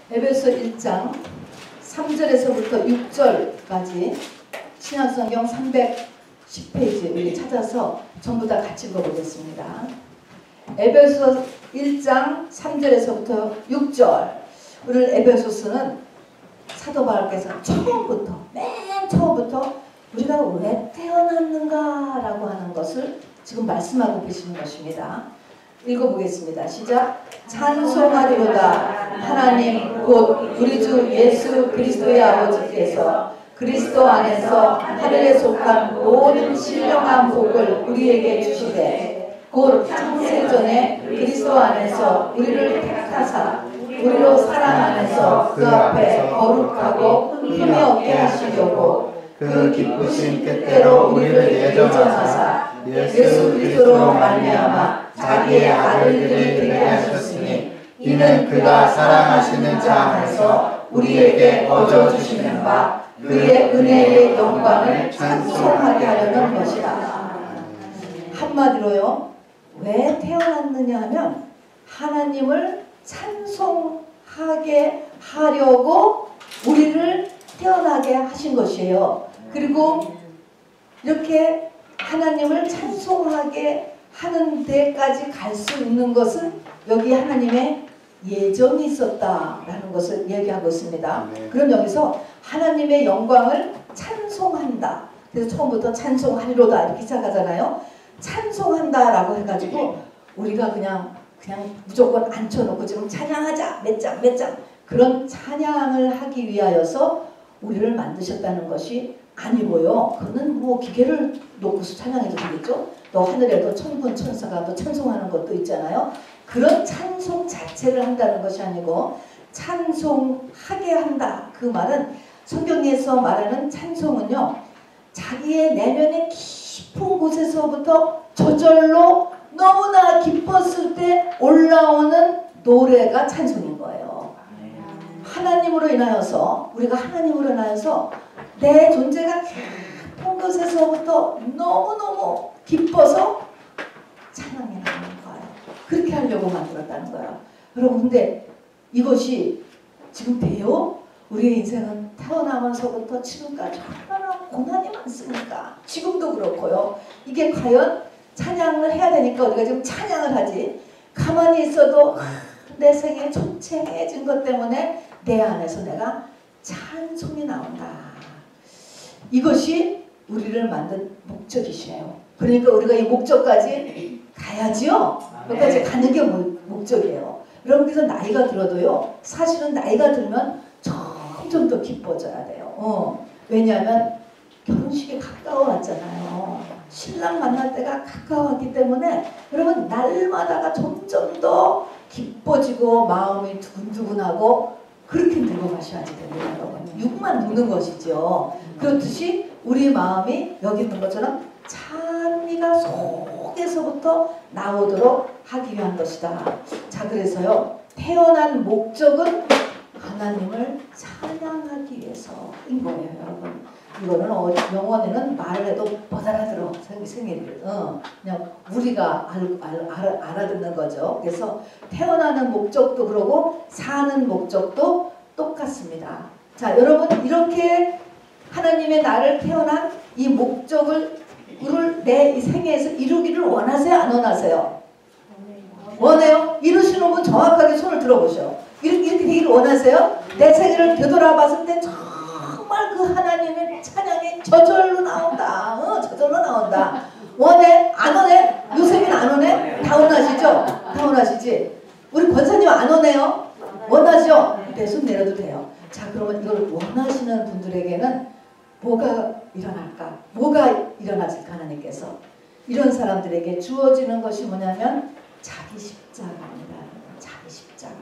에베소 1장 3절에서부터 6절까지 신약성경 310페이지 우리 찾아서 전부 다 같이 읽어보겠습니다. 에베소 1장 3절에서부터 6절. 오늘 에베소서는 사도 바울께서 맨 처음부터 우리가 왜 태어났는가 라고 하는 것을 지금 말씀하고 계시는 것입니다. 읽어보겠습니다. 시작. 찬송하리로다 하나님 곧 우리 주 예수 그리스도의 아버지께서 그리스도 안에서 하늘에 속한 모든 신령한 복을 우리에게 주시되 곧 창세전에 그리스도 안에서 우리를 택하사 우리로 사랑 안에서 그 앞에 거룩하고 흠이 없게 하시려고 그 기쁘신 뜻대로 우리를 예정하사 예수 그리스도로 말미암아 자기의 아들들이 되게 하셨으니 이는 그가 사랑하시는 자 안에서 우리에게 거저주시는 바 그의 은혜의 영광을 찬송하게 하려는 것이다. 한마디로요, 왜 태어났느냐 하면 하나님을 찬송하게 하려고 우리를 태어나게 하신 것이에요. 그리고 이렇게 하나님을 찬송하게 하는 데까지 갈 수 있는 것은 여기 하나님의 예정이 있었다라는 것을 얘기하고 있습니다. 그럼 여기서 하나님의 영광을 찬송한다. 그래서 처음부터 찬송하리로다 이렇게 시작하잖아요. 찬송한다라고 해가지고 우리가 그냥 무조건 앉혀놓고 지금 찬양하자 몇 장 그런 찬양을 하기 위하여서 우리를 만드셨다는 것이 아니고요. 그거는 뭐 기계를 놓고서 찬양해도 되겠죠. 또 하늘에도 천군 천사가 또 찬송하는 것도 있잖아요. 그런 찬송 자체를 한다는 것이 아니고 찬송하게 한다. 그 말은 성경에서 말하는 찬송은요, 자기의 내면의 깊은 곳에서부터 저절로 너무나 기뻤을 때 올라오는 노래가 찬송인 거예요. 하나님으로 인하여서, 우리가 하나님으로 인하여서 내 존재가 깊은 곳에서부터 너무너무 기뻐서 찬양이 나오는 거예요. 그렇게 하려고 만들었다는 거예요. 여러분, 근데 이것이 지금 돼요? 우리의 인생은 태어나면서부터 지금까지 얼마나 고난이 많습니까? 지금도 그렇고요. 이게 과연 찬양을 해야 되니까 우리가 지금 찬양을 하지, 가만히 있어도 내 생에 초췌해진 것 때문에 내 안에서 내가 찬송이 나온다. 이것이 우리를 만든 목적이시네요. 그러니까 우리가 이 목적까지 가야지요. 여기까지 가는 게 목적이에요. 여러분께서 나이가 들어도요, 사실은 나이가 들면 점점 더 기뻐져야 돼요. 왜냐하면 결혼식이 가까워왔잖아요. 신랑 만날 때가 가까웠기 때문에 여러분 날마다가 점점 더 기뻐지고 마음이 두근두근하고 그렇게 늙어가셔야 됩니다. 여러분. 육만 늙는 것이죠. 그렇듯이 우리 마음이 여기 있는 것처럼 찬미가 속에서부터 나오도록 하기 위한 것이다. 자, 그래서요, 태어난 목적은 하나님을 찬양하기 위해서인 거예요, 여러분. 이거는 영원에는 말을 해도 못 알아들어. 생일을. 그냥 우리가 알아듣는 거죠. 그래서 태어나는 목적도 그러고 사는 목적도 똑같습니다. 자, 여러분, 이렇게 하나님의 나를 태어난 이 목적을 내 생애에서 이루기를 원하세요? 안 원하세요? 원해요? 이루시는 분 정확하게 손을 들어보셔. 이렇게 되기를 원하세요? 내 생애를 되돌아봤을 때 정말 그 하나님의 찬양이 저절로 나온다. 저절로 나온다. 원해? 안 원해? 요셉이는 안 원해? 다 원하시죠? 다 원하시지? 우리 권사님 안 원해요? 원하죠? 네, 손 내려도 돼요. 자, 그러면 이걸 원하시는 분들에게는 뭐가 일어날까? 뭐가 일어나질까? 하나님께서 이런 사람들에게 주어지는 것이 뭐냐면 자기 십자가입니다. 자기 십자가.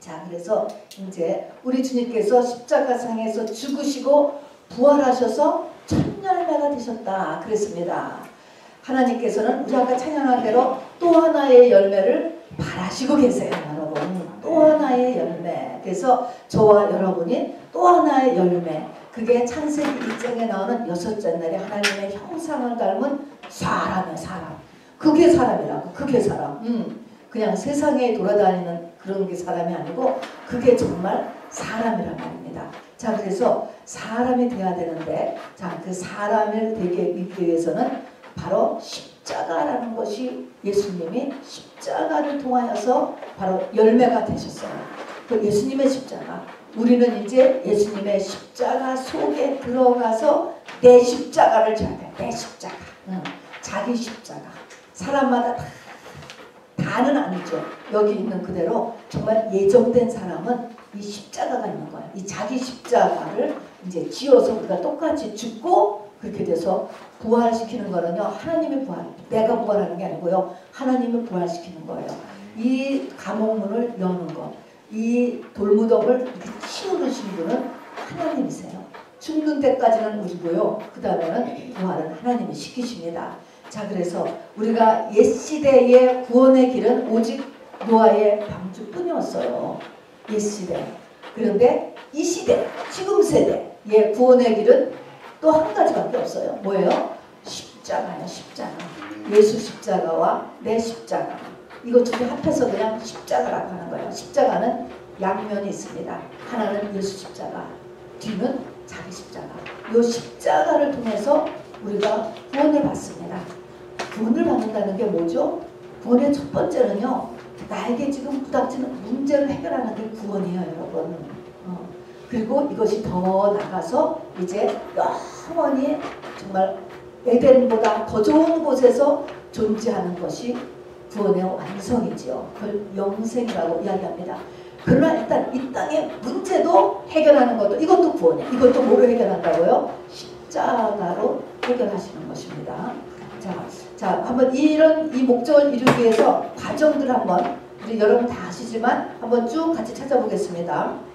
자, 그래서 이제 우리 주님께서 십자가상에서 죽으시고 부활하셔서 첫 열매가 되셨다 그랬습니다. 하나님께서는 우리 아까 찬양한 대로 또 하나의 열매를 바라시고 계세요, 여러분. 또 하나의 열매. 그래서 저와 여러분이 또 하나의 열매, 그게 창세기 1장에 나오는 여섯째 날에 하나님의 형상을 닮은 사람이에요. 사람. 그게 사람이라고. 그게 사람. 그냥 세상에 돌아다니는 그런 게 사람이 아니고 그게 정말 사람이란 말입니다. 자, 그래서 사람이 돼야 되는데, 자, 그 사람을 되게 믿기 위해서는 바로 십자가라는 것이 예수님이 십자가를 통하여서 바로 열매가 되셨어요. 그 예수님의 십자가. 우리는 이제 예수님의 십자가 속에 들어가서 내 십자가를 져야 돼. 내 십자가. 자기 십자가. 사람마다 다는 아니죠. 여기 있는 그대로 정말 예정된 사람은 이 십자가가 있는 거예요. 이 자기 십자가를 이제 지어서 우리가 똑같이 죽고 그렇게 돼서 부활시키는 거는요. 하나님이 부활, 내가 부활하는 게 아니고요. 하나님이 부활시키는 거예요. 이 감옥문을 여는 것, 이 돌무덤을 이렇게 치우르신 분은 하나님이세요. 죽는 데까지는 우리고요. 그 다음에는 부활은 하나님이 시키십니다. 자, 그래서 우리가 옛시대의 구원의 길은 오직 노아의 방주뿐이었어요. 옛시대. 그런데 이 시대, 지금 세대의 구원의 길은 또 한 가지밖에 없어요. 뭐예요? 십자가예요. 십자가. 예수 십자가와 내 십자가. 이거 두 개 합해서 그냥 십자가라고 하는 거예요. 십자가는 양면이 있습니다. 하나는 예수 십자가, 뒤는 자기 십자가. 이 십자가를 통해서 우리가 구원을 받습니다. 구원을 받는다는 게 뭐죠? 구원의 첫 번째는요. 나에게 지금 부닥치는 문제를 해결하는 게 구원이에요, 여러분. 그리고 이것이 더 나가서 이제 영원히 정말 에덴보다 더 좋은 곳에서 존재하는 것이 구원의 완성이지요. 그걸 영생이라고 이야기합니다. 그러나 일단 이 땅의 문제도 해결하는 것도 이것도 구원이에요. 이것도 뭐로 해결한다고요? 십자가로 해결하시는 것입니다. 자, 한번 이 목적을 이루기 위해서 과정들 한번 우리 여러분 다 아시지만 한번 쭉 같이 찾아보겠습니다.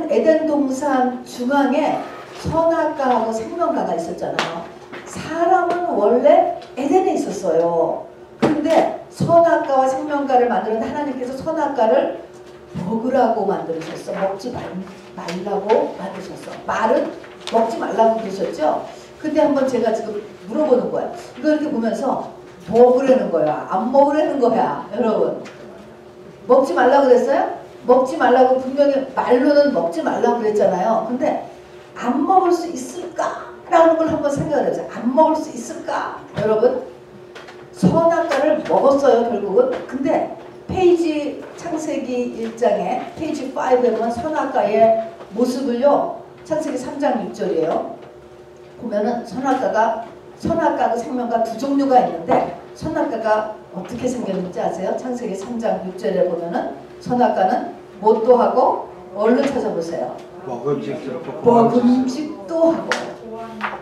에덴 동산 중앙에 선악과하고 생명과가 있었잖아요. 사람은 원래 에덴에 있었어요. 그런데 선악과와 생명과를 만드는데 하나님께서 선악과를 먹으라고 만드셨어. 먹지 말라고 만드셨어. 말은 먹지 말라고 그러셨죠. 근데 한번 제가 지금 물어보는 거예요. 이거 이렇게 보면서 먹으라는 거야? 안 먹으라는 거야? 여러분. 먹지 말라고 그랬어요? 먹지 말라고 분명히 말로는 먹지 말라고 그랬잖아요. 근데 안 먹을 수 있을까라는 걸 한번 생각을 해보세요. 안 먹을 수 있을까? 여러분. 선악과를 먹었어요, 결국은. 근데 페이지 창세기 1장에 페이지 5에 보면 선악과의 모습을요. 창세기 3장 6절이에요. 보면은 선악과가 생명과 두 종류가 있는데 선악과가 어떻게 생겼는지 아세요? 창세기 3장 6절에 보면은 선악과는 뭣도 하고 얼른 찾아보세요. 먹음직도 하고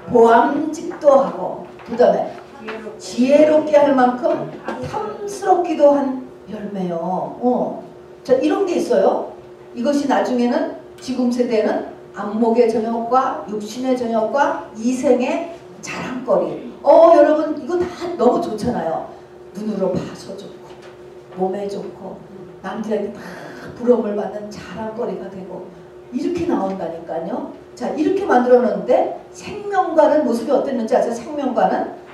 보암직도 하고 그 다음에 지혜롭게 할 만큼 탐스럽기도 한 열매요. 자, 이런 게 있어요. 이것이 나중에는 지금 세대는 안목의 정욕과 육신의 정욕과 이생의 자랑거리. 여러분 이거 다 너무 좋잖아요. 눈으로 봐서 좋고 몸에 좋고 남들에게 다 부러움을 받는 자랑거리가 되고 이렇게 나온다니까요. 자, 이렇게 만들어 놓는데 생명과는 모습이 어땠는지 아세요?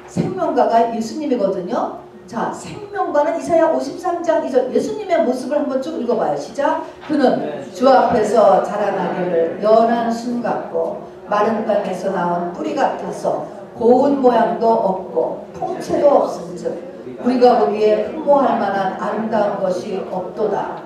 생명과가 예수님이거든요. 자, 생명과는 이사야 53장 2절 예수님의 모습을 한번 쭉 읽어봐요. 시작. 그는 주 앞에서 자라나기를 연한 순 같고 마른 땅에서 나온 뿌리 같아서 고운 모양도 없고 통째도 없은즉 우리가 보기에 흠모할 만한 아름다운 것이 없도다.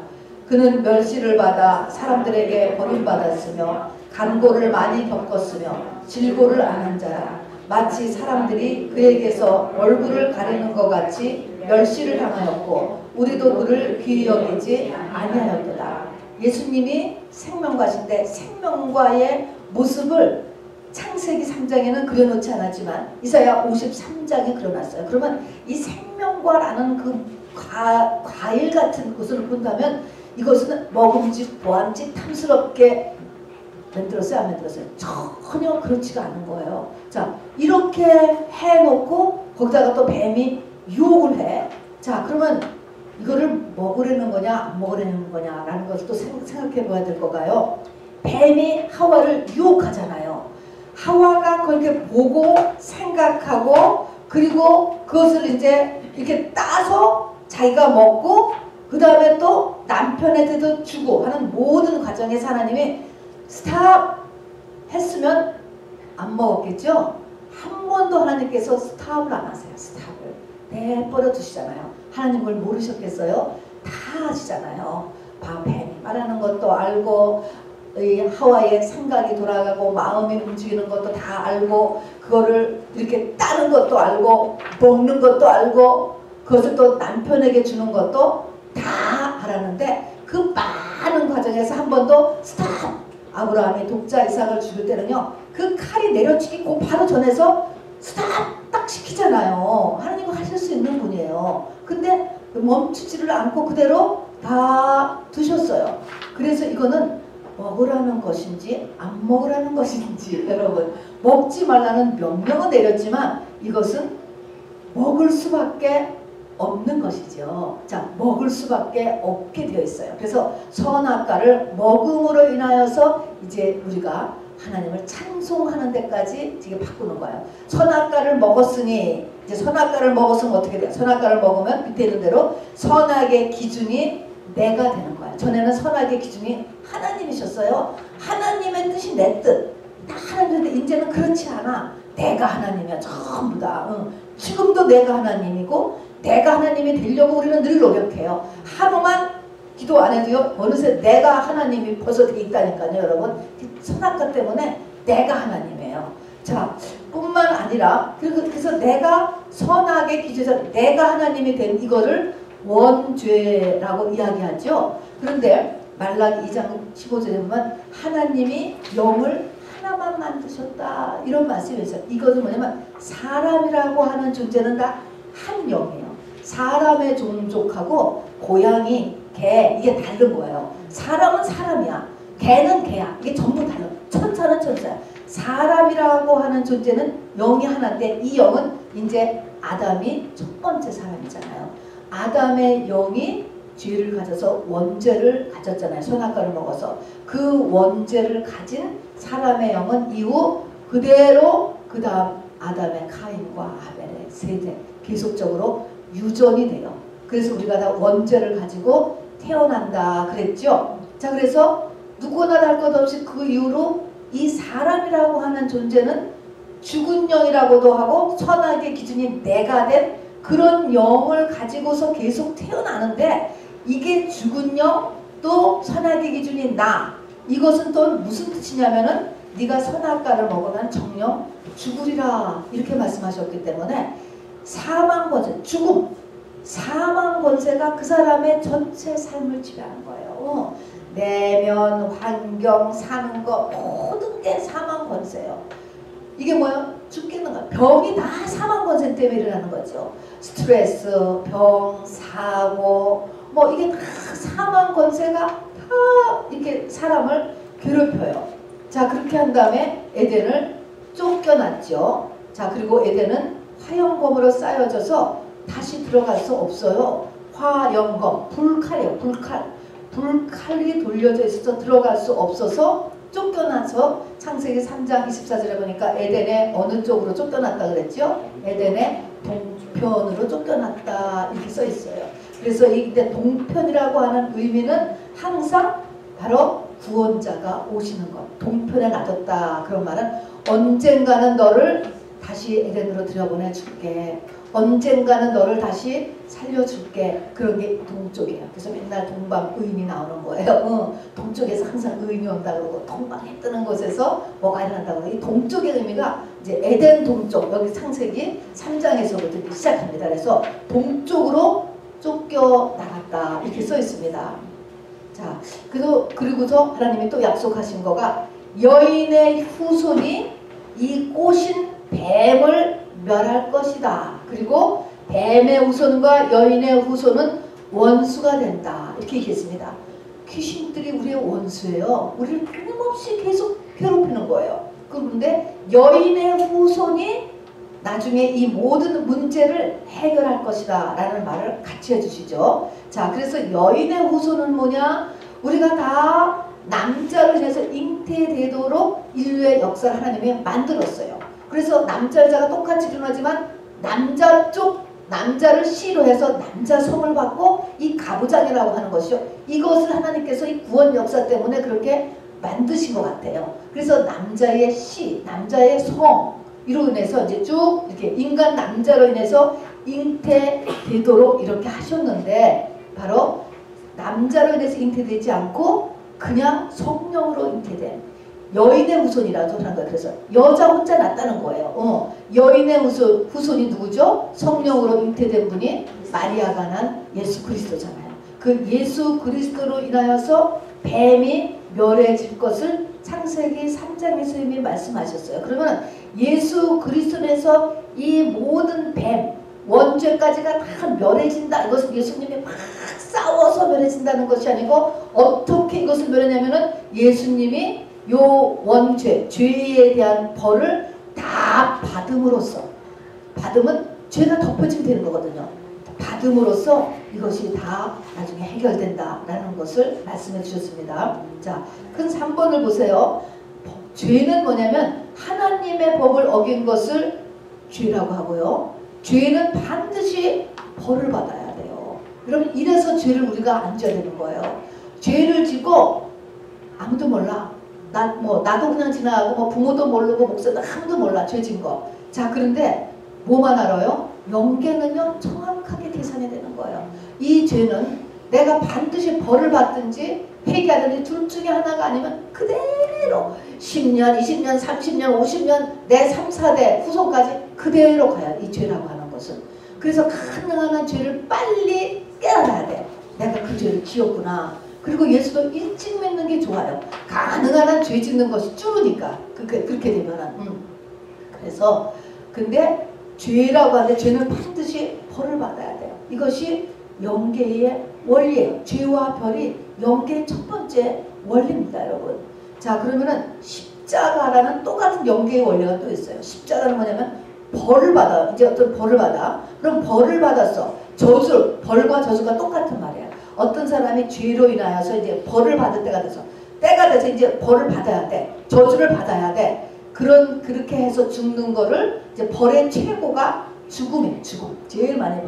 그는 멸시를 받아 사람들에게 버림받았으며 간고를 많이 겪었으며 질고를 아는 자라. 마치 사람들이 그에게서 얼굴을 가리는 것 같이 멸시를 당하였고 우리도 그를 귀히 여기지 아니하였도다. 예수님이 생명과신데 생명과의 모습을 창세기 3장에는 그려놓지 않았지만 이사야 53장에 그려놨어요. 그러면 이 생명과라는 그 과일 같은 것을 본다면 이것은 먹음직, 보암직, 탐스럽게 만들었어요? 안 만들었어요? 전혀 그렇지가 않은 거예요. 자, 이렇게 해놓고 거기다가 또 뱀이 유혹을 해. 자, 그러면 이거를 먹으려는 거냐 안 먹으려는 거냐라는 것을 또 생각해 봐야 될 거가요. 뱀이 하와를 유혹하잖아요. 하와가 그렇게 보고 생각하고 그리고 그것을 이제 이렇게 따서 자기가 먹고 그 다음에 또 남편한테도 주고 하는 모든 과정에서 하나님이 스탑 했으면 안 먹었겠죠? 한 번도 하나님께서 스탑을 안 하세요. 스탑을 내버려 두시잖아요. 하나님 걸 모르셨겠어요? 다 아시잖아요. 뱀이 말하는 것도 알고 이 하와의 생각이 돌아가고 마음이 움직이는 것도 다 알고 그거를 이렇게 따는 것도 알고 먹는 것도 알고 그것을 또 남편에게 주는 것도 다 알았는데 그 많은 과정에서 한 번도 스탑! 아브라함이 독자 이삭을 죽일 때는요 그 칼이 내려치기 그 바로 전에서 스탑! 딱 시키잖아요. 하나님은 하실 수 있는 분이에요. 근데 멈추지를 않고 그대로 다 두셨어요. 그래서 이거는 먹으라는 것인지 안 먹으라는 것인지 여러분 먹지 말라는 명령은 내렸지만 이것은 먹을 수밖에 없는 것이죠. 자, 먹을 수밖에 없게 되어 있어요. 그래서 선악과를 먹음으로 인하여서 이제 우리가 하나님을 찬송하는 데까지 지금 바꾸는 거예요. 선악과를 먹었으니 이제 선악과를 먹었으면 어떻게 돼요? 선악과를 먹으면 밑에 있는 대로 선악의 기준이 내가 되는 거예요. 전에는 선악의 기준이 하나님이셨어요. 하나님의 뜻이 내 뜻. 다 하나님인데 이제는 그렇지 않아. 내가 하나님이야. 전부 다. 지금도 내가 하나님이고 내가 하나님이 되려고 우리는 늘 노력해요. 하루만 기도 안 해도요. 어느새 내가 하나님이 벌써 돼 있다니까요. 여러분. 선악과 때문에 내가 하나님이에요. 자, 뿐만 아니라 그래서 내가 선악의 기준에서 내가 하나님이 된 이거를 원죄라고 이야기하죠. 그런데 말라기 2장 15절에 보면 하나님이 영을 하나만 만드셨다 이런 말씀이 있어요. 이것은 뭐냐면 사람이라고 하는 존재는 다 한 영이에요. 사람의 종족하고 고양이, 개 이게 다른 거예요. 사람은 사람이야. 개는 개야. 이게 전부 달라. 천사는 천사야. 사람이라고 하는 존재는 영이 하나인데 이 영은 이제 아담이 첫 번째 사람이잖아요. 아담의 영이 죄를 가져서 원죄를 가졌잖아요. 선악과를 먹어서. 그 원죄를 가진 사람의 영은 이후 그대로 그 다음 아담의 카인과 아벨의 세대 계속적으로 유전이 돼요. 그래서 우리가 다 원죄를 가지고 태어난다 그랬죠. 자, 그래서 누구나 할 것 없이 그 이후로 이 사람이라고 하는 존재는 죽은 영이라고도 하고 선악의 기준이 내가 된 그런 영을 가지고서 계속 태어나는데 이게 죽은 영 또 선악의 기준이 나 이것은 또 무슨 뜻이냐면은 네가 선악과를 먹으면 정령 죽으리라 이렇게 말씀하셨기 때문에 사망 권세 죽음 사망 권세가 그 사람의 전체 삶을 지배하는 거예요. 내면 환경 사는 거 모든 게 사망 권세예요. 이게 뭐예요? 죽겠는 거야. 병이 다 사망 권세 때문에 일어나는 거죠. 스트레스, 병, 사고 뭐 이게 다 사망 권세가 다 이렇게 사람을 괴롭혀요. 자, 그렇게 한 다음에 에덴을 쫓겨났죠. 자, 그리고 에덴은 화영검으로 쌓여져서 다시 들어갈 수 없어요. 화영검, 불칼이에요. 불칼이 돌려져 있어서 들어갈 수 없어서 쫓겨나서 창세기 3장 24절에 보니까 에덴의 어느 쪽으로 쫓겨났다 그랬죠? 에덴의 동편으로 쫓겨났다 이렇게 써 있어요. 그래서 이 동편이라고 하는 의미는 항상 바로 구원자가 오시는 것. 동편에 놔뒀다. 그런 말은 언젠가는 너를 다시 에덴으로 들여보내줄게. 언젠가는 너를 다시 살려줄게. 그런 게 동쪽이에요. 그래서 맨날 동방 의인이 나오는 거예요. 동쪽에서 항상 의인이 온다 그러고 동방에 뜨는 곳에서 뭐가 일어난다 그러고 이 동쪽의 의미가 이제 에덴 동쪽 여기 창세기 3장에서부터 시작합니다. 그래서 동쪽으로 쫓겨나갔다 이렇게 써 있습니다. 자, 그리고서 하나님이 또 약속하신 거가 여인의 후손이 이 꼬신 뱀을 멸할 것이다. 그리고 뱀의 후손과 여인의 후손은 원수가 된다. 이렇게 얘기했습니다. 귀신들이 우리의 원수예요. 우리를 끊임없이 계속 괴롭히는 거예요. 그런데 여인의 후손이 나중에 이 모든 문제를 해결할 것이다 라는 말을 같이 해주시죠. 자, 그래서 여인의 후손은 뭐냐? 우리가 다 남자를 위해서 잉태되도록 인류의 역사를 하나님이 만들었어요. 그래서 남자 여자가 똑같이 일어나지만 남자 쪽 남자를 씨로 해서 남자 성을 받고 이 가부장이라고 하는 것이요. 이것을 하나님께서 이 구원 역사 때문에 그렇게 만드신 것 같아요. 그래서 남자의 씨, 남자의 성 이로 인해서 이제 쭉 이렇게 인간 남자로 인해서 잉태되도록 이렇게 하셨는데 바로 남자로 인해서 잉태되지 않고 그냥 성령으로 잉태된 여인의 후손이라고 하는 거예요. 그래서 여자 혼자 낳았다는 거예요. 여인의 후손이 누구죠? 성령으로 잉태된 분이 마리아가 난 예수 그리스도잖아요. 그 예수 그리스도로 인하여서 뱀이 멸해질 것을 창세기 3장에서 이미 말씀하셨어요. 그러면 예수 그리스도에서 이 모든 뱀 원죄까지가 다 멸해진다. 이것은 예수님이 막 싸워서 멸해진다는 것이 아니고 어떻게 이것을 멸하냐면은 예수님이 요 원죄, 죄에 대한 벌을 다 받음으로써, 받으면 죄가 덮어지면 되는 거거든요. 받음으로써 이것이 다 나중에 해결된다라는 것을 말씀해 주셨습니다. 자, 큰 3번을 보세요. 죄는 뭐냐면 하나님의 법을 어긴 것을 죄라고 하고요. 죄는 반드시 벌을 받아야 돼요. 여러분 이래서 죄를 우리가 안 져야 되는 거예요. 죄를 지고 아무도 몰라. 나도 그냥 지나가고 부모도 모르고 목사도 아무도 몰라. 죄 진 거. 자, 그런데 뭐만 알아요? 영계는요 정확하게 계산이 되는 거예요. 이 죄는 내가 반드시 벌을 받든지 회개하든지 둘 중에 하나가 아니면 그대로 10년, 20년, 30년, 50년 내 3, 4대 후손까지 그대로 가야 이 죄라고 하는 것은. 그래서 가능한 한 죄를 빨리 깨달아야 돼. 내가 그 죄를 지었구나. 그리고 예수도 일찍 믿는 게 좋아요. 가능한 한 죄 짓는 것이 줄으니까. 그렇게 되면은. 그래서 근데 죄라고 하는데 죄는 반드시 벌을 받아야 돼요. 이것이 영계의 원리예요. 죄와 벌이 영계의 첫 번째 원리입니다, 여러분. 자, 그러면은 십자가라는 똑같은 영계의 원리가 또 있어요. 십자가는 뭐냐면 벌을 받아. 이제 어떤 벌을 받아. 그럼 벌을 받았어. 벌과 저주가 똑같은 말이에요. 어떤 사람이 죄로 인하여서 이제 벌을 받을 때가 돼서 이제 벌을 받아야 돼. 저주를 받아야 돼. 그렇게 해서 죽는 거를 이제 벌의 최고가 죽음이에요. 죽음. 제일 많이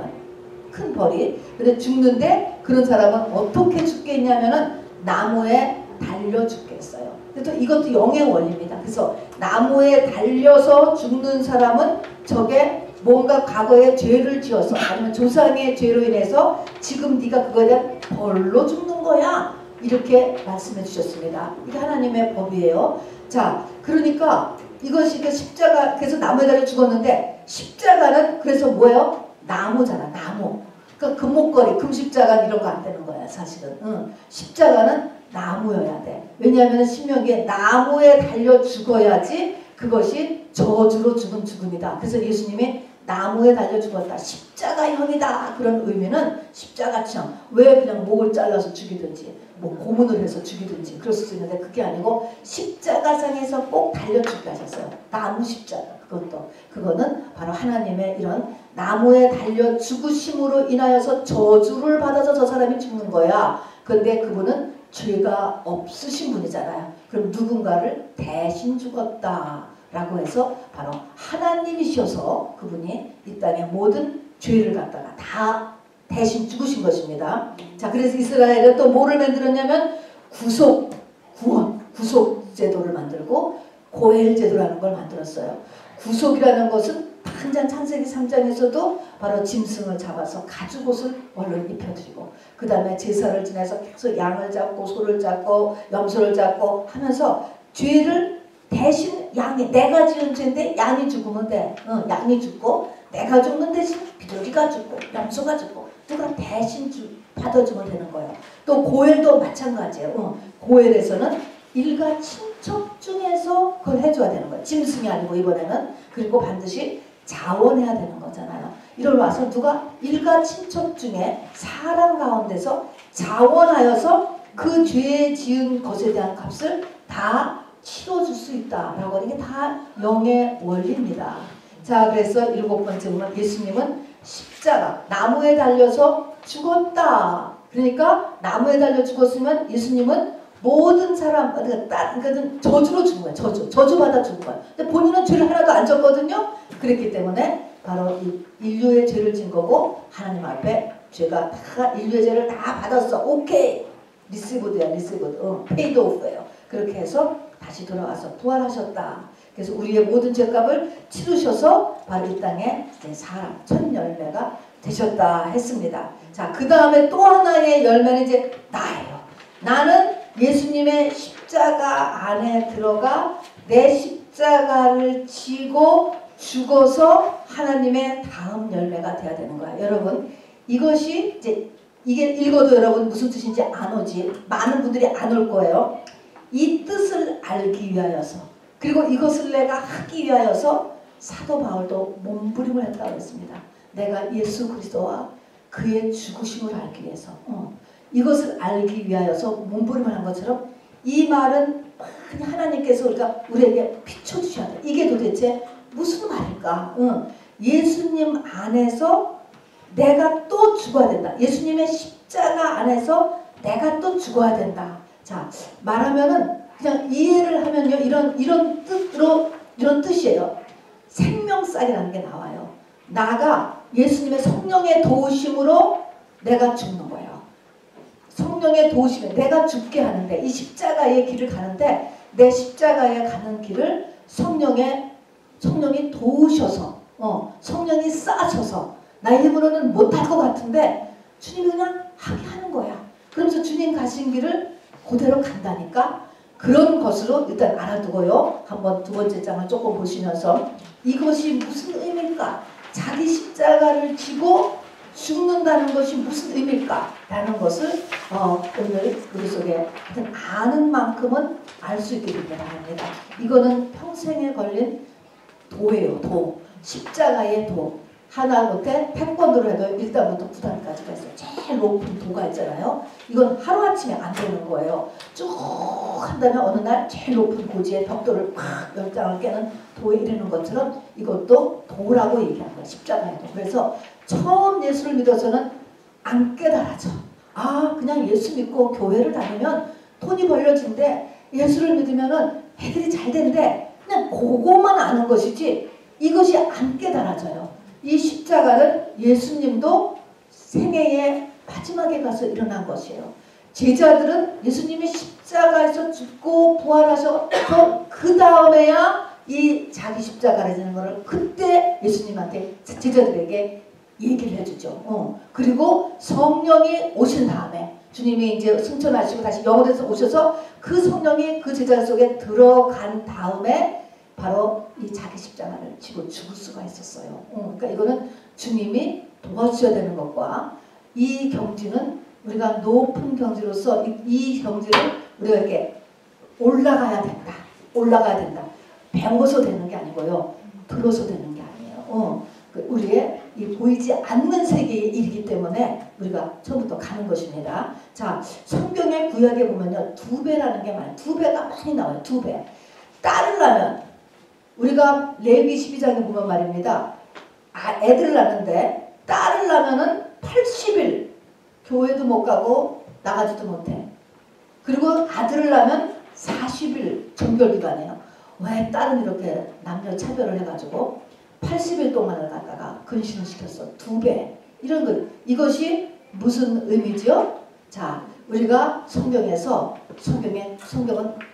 큰 벌이. 근데 죽는데 그런 사람은 어떻게 죽겠냐면은 나무에 달려 죽겠어요. 또 이것도 영의 원리입니다. 그래서 나무에 달려서 죽는 사람은 저게 뭔가 과거에 죄를 지어서 아니면 조상의 죄로 인해서 지금 네가 그거에 대한 벌로 죽는 거야. 이렇게 말씀해 주셨습니다. 이게 하나님의 법이에요. 자, 그러니까 이것이 십자가, 그래서 나무에 달려 죽었는데 십자가는 그래서 뭐예요? 나무잖아. 나무. 그러니까 금목걸이, 금십자가 이런 거 안 되는 거야 사실은. 십자가는 나무여야 돼. 왜냐하면 신명기에 나무에 달려 죽어야지 그것이 저주로 죽은 죽음이다. 그래서 예수님이 나무에 달려 죽었다. 십자가형이다. 그런 의미는 십자가형. 왜 그냥 목을 잘라서 죽이든지 고문을 해서 죽이든지 그럴 수 있는데 그게 아니고 십자가상에서 꼭 달려 죽게 하셨어요. 나무 십자가. 그거는 바로 하나님의 이런 나무에 달려 죽으심으로 인하여서 저주를 받아서 저 사람이 죽는 거야. 근데 그분은 죄가 없으신 분이잖아요. 그럼 누군가를 대신 죽었다. 라고 해서 바로 하나님이셔서 그분이 이 땅의 모든 죄를 갖다가 다 대신 죽으신 것입니다. 자, 그래서 이스라엘은 또 뭐를 만들었냐면 구속 제도를 만들고 고엘 제도라는 걸 만들었어요. 구속이라는 것은 당장 창세기 3장에서도 바로 짐승을 잡아서 가죽옷을 얼른 입혀드리고 그 다음에 제사를 지내서 계속 양을 잡고 소를 잡고 염소를 잡고 하면서 죄를 대신 양이 내가 지은 죄인데 양이 죽으면 돼. 양이 죽고 내가 죽는 대신 비둘기가 죽고 염소가 죽고 누가 대신 받아주면 되는 거예요. 또 고엘도 마찬가지예요. 고엘에서는 일가 친척 중에서 그걸 해줘야 되는 거예요. 짐승이 아니고 이번에는. 그리고 반드시 자원해야 되는 거잖아요. 이걸 와서 누가 일가 친척 중에 사람 가운데서 자원하여서 그 죄 지은 것에 대한 값을 다 치러줄 수 있다라고 하는 게 다 영의 원리입니다. 자, 그래서 7번째 보면 예수님은 십자가, 나무에 달려서 죽었다. 그러니까 나무에 달려 죽었으면 예수님은 모든 사람, 그러니까 저주로 죽은 거예요. 저주받아 죽은 거예요. 근데 본인은 죄를 하나도 안 졌거든요. 그랬기 때문에 바로 이 인류의 죄를 진 거고 하나님 앞에 죄가 다 인류의 죄를 다 받았어. 오케이. 리시브드야 리시브드. 페이드 오프예요. 그렇게 해서 다시 돌아와서 부활하셨다. 그래서 우리의 모든 죄값을 치르셔서 바로 이 땅에 사람 첫 열매가 되셨다 했습니다. 자, 그 다음에 또 하나의 열매는 이제 나예요. 나는 예수님의 십자가 안에 들어가 내 십자가를 지고 죽어서 하나님의 다음 열매가 돼야 되는 거야. 여러분, 이것이 이제 이게 읽어도 여러분 무슨 뜻인지 안 오지. 많은 분들이 안 올 거예요. 이 뜻을 알기 위하여서, 그리고 이것을 내가 하기 위하여서 사도 바울도 몸부림을 했다고 했습니다. 내가 예수 그리스도와 그의 죽으심을 알기 위해서, 이것을 알기 위하여서 몸부림을 한 것처럼 이 말은 그냥 하나님께서 우리에게 비춰주셔야 돼. 이게 도대체 무슨 말일까? 예수님 안에서 내가 또 죽어야 된다. 예수님의 십자가 안에서 내가 또 죽어야 된다. 자, 말하면은 그냥 이해를 하면요, 이런 뜻으로, 이런 뜻이에요. 생명살이라는 게 나와요. 나가 예수님의 성령의 도우심으로 내가 죽는 거예요. 성령의 도우심에 내가 죽게 하는데, 이 십자가의 길을 가는데 내 십자가에 가는 길을 성령이 도우셔서, 성령이 싸셔서 나의 힘으로는 못할 것 같은데 주님이 그냥 하게 하는 거야. 그러면서 주님 가신 길을 그대로 간다니까. 그런 것으로 일단 알아두고요. 한번 두 번째 장을 조금 보시면서 이것이 무슨 의미일까? 자기 십자가를 지고 죽는다는 것이 무슨 의미일까? 라는 것을 오늘 우리 속에 아는 만큼은 알 수 있게 되길 바랍니다. 이거는 평생에 걸린 도예요. 도. 십자가의 도. 하나부터 태권도로 해도 1단부터 9단까지가 있어요. 제일 높은 도가 있잖아요. 이건 하루아침에 안 되는 거예요. 쭉 한다면 어느 날 제일 높은 고지의 벽돌을 팍 10장을 깨는 도에 이르는 것처럼 이것도 도라고 얘기하는 거예요. 십자가의 도. 그래서 처음 예수를 믿어서는 안 깨달아져. 아, 그냥 예수 믿고 교회를 다니면 돈이 벌려진대. 예수를 믿으면은 애들이 잘 된대. 그냥 그거만 아는 것이지 이것이 안 깨달아져요. 이 십자가는 예수님도 생애의 마지막에 가서 일어난 것이에요. 제자들은 예수님이 십자가에서 죽고 부활하셔서 그 다음에야 이 자기 십자가를 지는 것을 그때 예수님한테 제자들에게 얘기를 해주죠. 그리고 성령이 오신 다음에 주님이 이제 승천하시고 다시 영원에서 오셔서 그 성령이 그 제자 속에 들어간 다음에 바로 이 자기 십자가를 지고 죽을 수가 있었어요. 그러니까 이거는 주님이 도와주셔야 되는 것과 이 경지는 우리가 높은 경지로서 이 경지를 우리가 이렇게 올라가야 된다. 올라가야 된다. 배워서 되는 게 아니고요. 들어서 되는 게 아니에요. 우리의 이 보이지 않는 세계에 이르기 때문에 우리가 처음부터 가는 것입니다. 자, 성경의 구약에 보면요. 2배라는 게 많아요. 2배가 많이 나와요. 2배. 따르려면 우리가 레위 12장에 보면 말입니다. 애들을 낳는데 딸을 낳으면은 80일 교회도 못 가고 나가지도 못해. 그리고 아들을 낳으면 40일 정결기간이에요. 왜 딸은 이렇게 남녀 차별을 해가지고 80일 동안을 갖다가 근신을 시켰어. 2배. 이런 거. 이것이 무슨 의미죠? 자, 우리가 성경은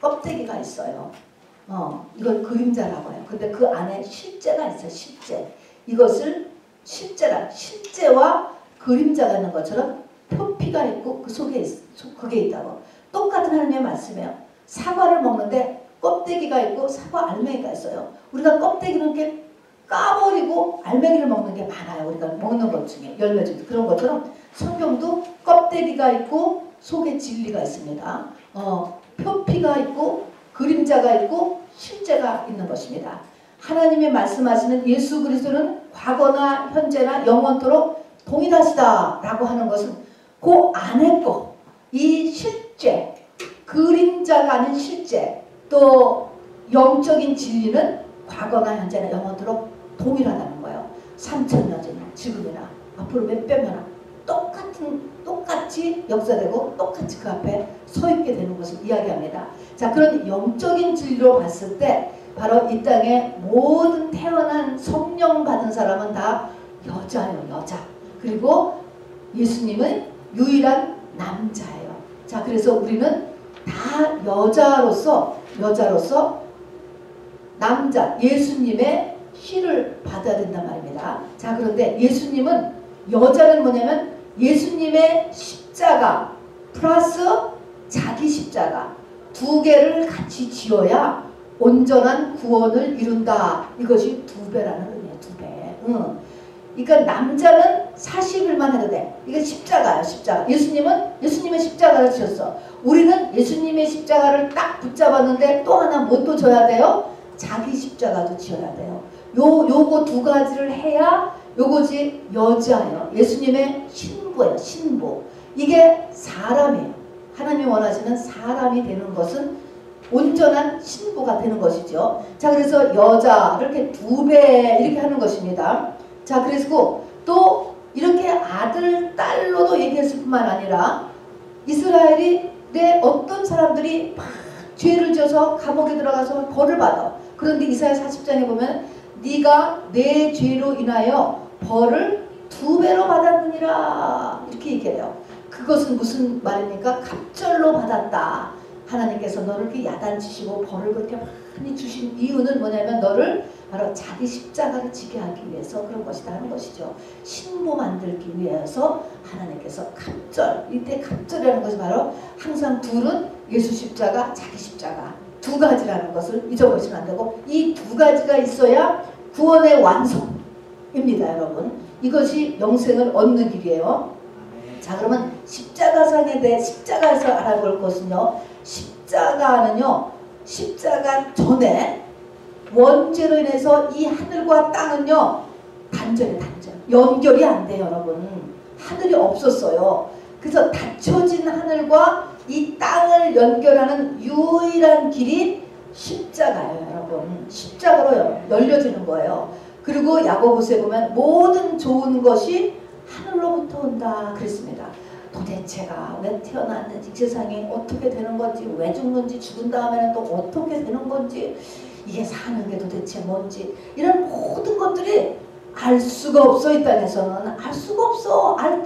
껍데기가 있어요. 이걸 그림자라고 해요. 근데 그 안에 실제가 있어요. 실제. 이것을 실제와 그림자가 있는 것처럼 표피가 있고 그 속에 그게 있다고. 똑같은 하나님의 말씀이에요. 사과를 먹는데 껍데기가 있고 사과 알맹이가 있어요. 우리가 껍데기는 이렇게 까버리고 알맹이를 먹는 게 많아요. 우리가 먹는 것 중에 열매 중에 그런 것처럼 성경도 껍데기가 있고 속에 진리가 있습니다. 표피가 있고 그림자가 있고 실제가 있는 것입니다. 하나님이 말씀하시는 예수 그리스도는 과거나 현재나 영원토록 동일하시다 라고 하는 것은 그 안에 거, 이 실제, 그림자가 아닌 실제, 또 영적인 진리는 과거나 현재나 영원토록 동일하다는 거예요. 3000년 전, 지금이나 앞으로 몇백 년 똑같이 역사되고 똑같이 그 앞에 서 있게 되는 것을 이야기합니다. 자, 그런 영적인 진리로 봤을 때 바로 이 땅에 모든 태어난 성령 받은 사람은 다 여자예요. 여자. 그리고 예수님은 유일한 남자예요. 자, 그래서 우리는 다 여자로서 남자 예수님의 씨를 받아야 된단 말입니다. 자, 그런데 예수님은 여자는 뭐냐면 예수님의 십자가 플러스 자기 십자가 두 개를 같이 지어야 온전한 구원을 이룬다. 이것이 두 배라는 의미예요. 두 배. 그러니까 남자는 40일만 해도 돼. 이게 십자가예요. 십자가. 예수님은 예수님의 십자가를 지었어. 우리는 예수님의 십자가를 딱 붙잡았는데 또 하나 뭐 또 져야 돼요? 자기 십자가도 지어야 돼요. 요거 두 가지를 해야 요거지 여자예요. 예수님의 신부예요. 신부. 이게 사람이에요. 하나님이 원하시는 사람이 되는 것은 온전한 신부가 되는 것이죠. 자, 그래서 여자 이렇게 두 배 이렇게 하는 것입니다. 자, 그리고 또 이렇게 아들, 딸로도 얘기했을 뿐만 아니라 이스라엘이 내 어떤 사람들이 막 죄를 지어서 감옥에 들어가서 벌을 받아. 그런데 이사야 40장에 보면 네가 내 죄로 인하여 벌을 두 배로 받았느니라 이렇게 얘기해요. 그것은 무슨 말입니까? 갑절로 받았다. 하나님께서 너를 이렇게 야단치시고 벌을 그렇게 많이 주신 이유는 뭐냐면 너를 바로 자기 십자가를 지게 하기 위해서 그런 것이다 하는 것이죠. 신부 만들기 위해서 하나님께서 갑절, 이때 갑절이라는 것이 바로 항상 둘은 예수 십자가, 자기 십자가 두 가지라는 것을 잊어버리시면 안 되고 이 두 가지가 있어야 구원의 완성입니다. 여러분. 이것이 영생을 얻는 길이에요. 자, 그러면 십자가상에 대해 십자가에서 알아볼 것은요. 십자가는요. 십자가 전에 원죄로 인해서 이 하늘과 땅은요. 단절이에요. 단절. 연결이 안 돼요. 여러분. 하늘이 없었어요. 그래서 닫혀진 하늘과 이 땅을 연결하는 유일한 길이 십자가예요. 여러분. 십자가로 열려지는 거예요. 그리고 야고보서에 보면 모든 좋은 것이 하늘로부터 온다 그랬습니다. 도대체가 왜 태어났는지 이 세상이 어떻게 되는 건지 왜 죽는지 죽은 다음에는 또 어떻게 되는 건지 이게 사는 게 도대체 뭔지 이런 모든 것들이 알 수가 없어. 이 땅에서는 알 수가 없어. 알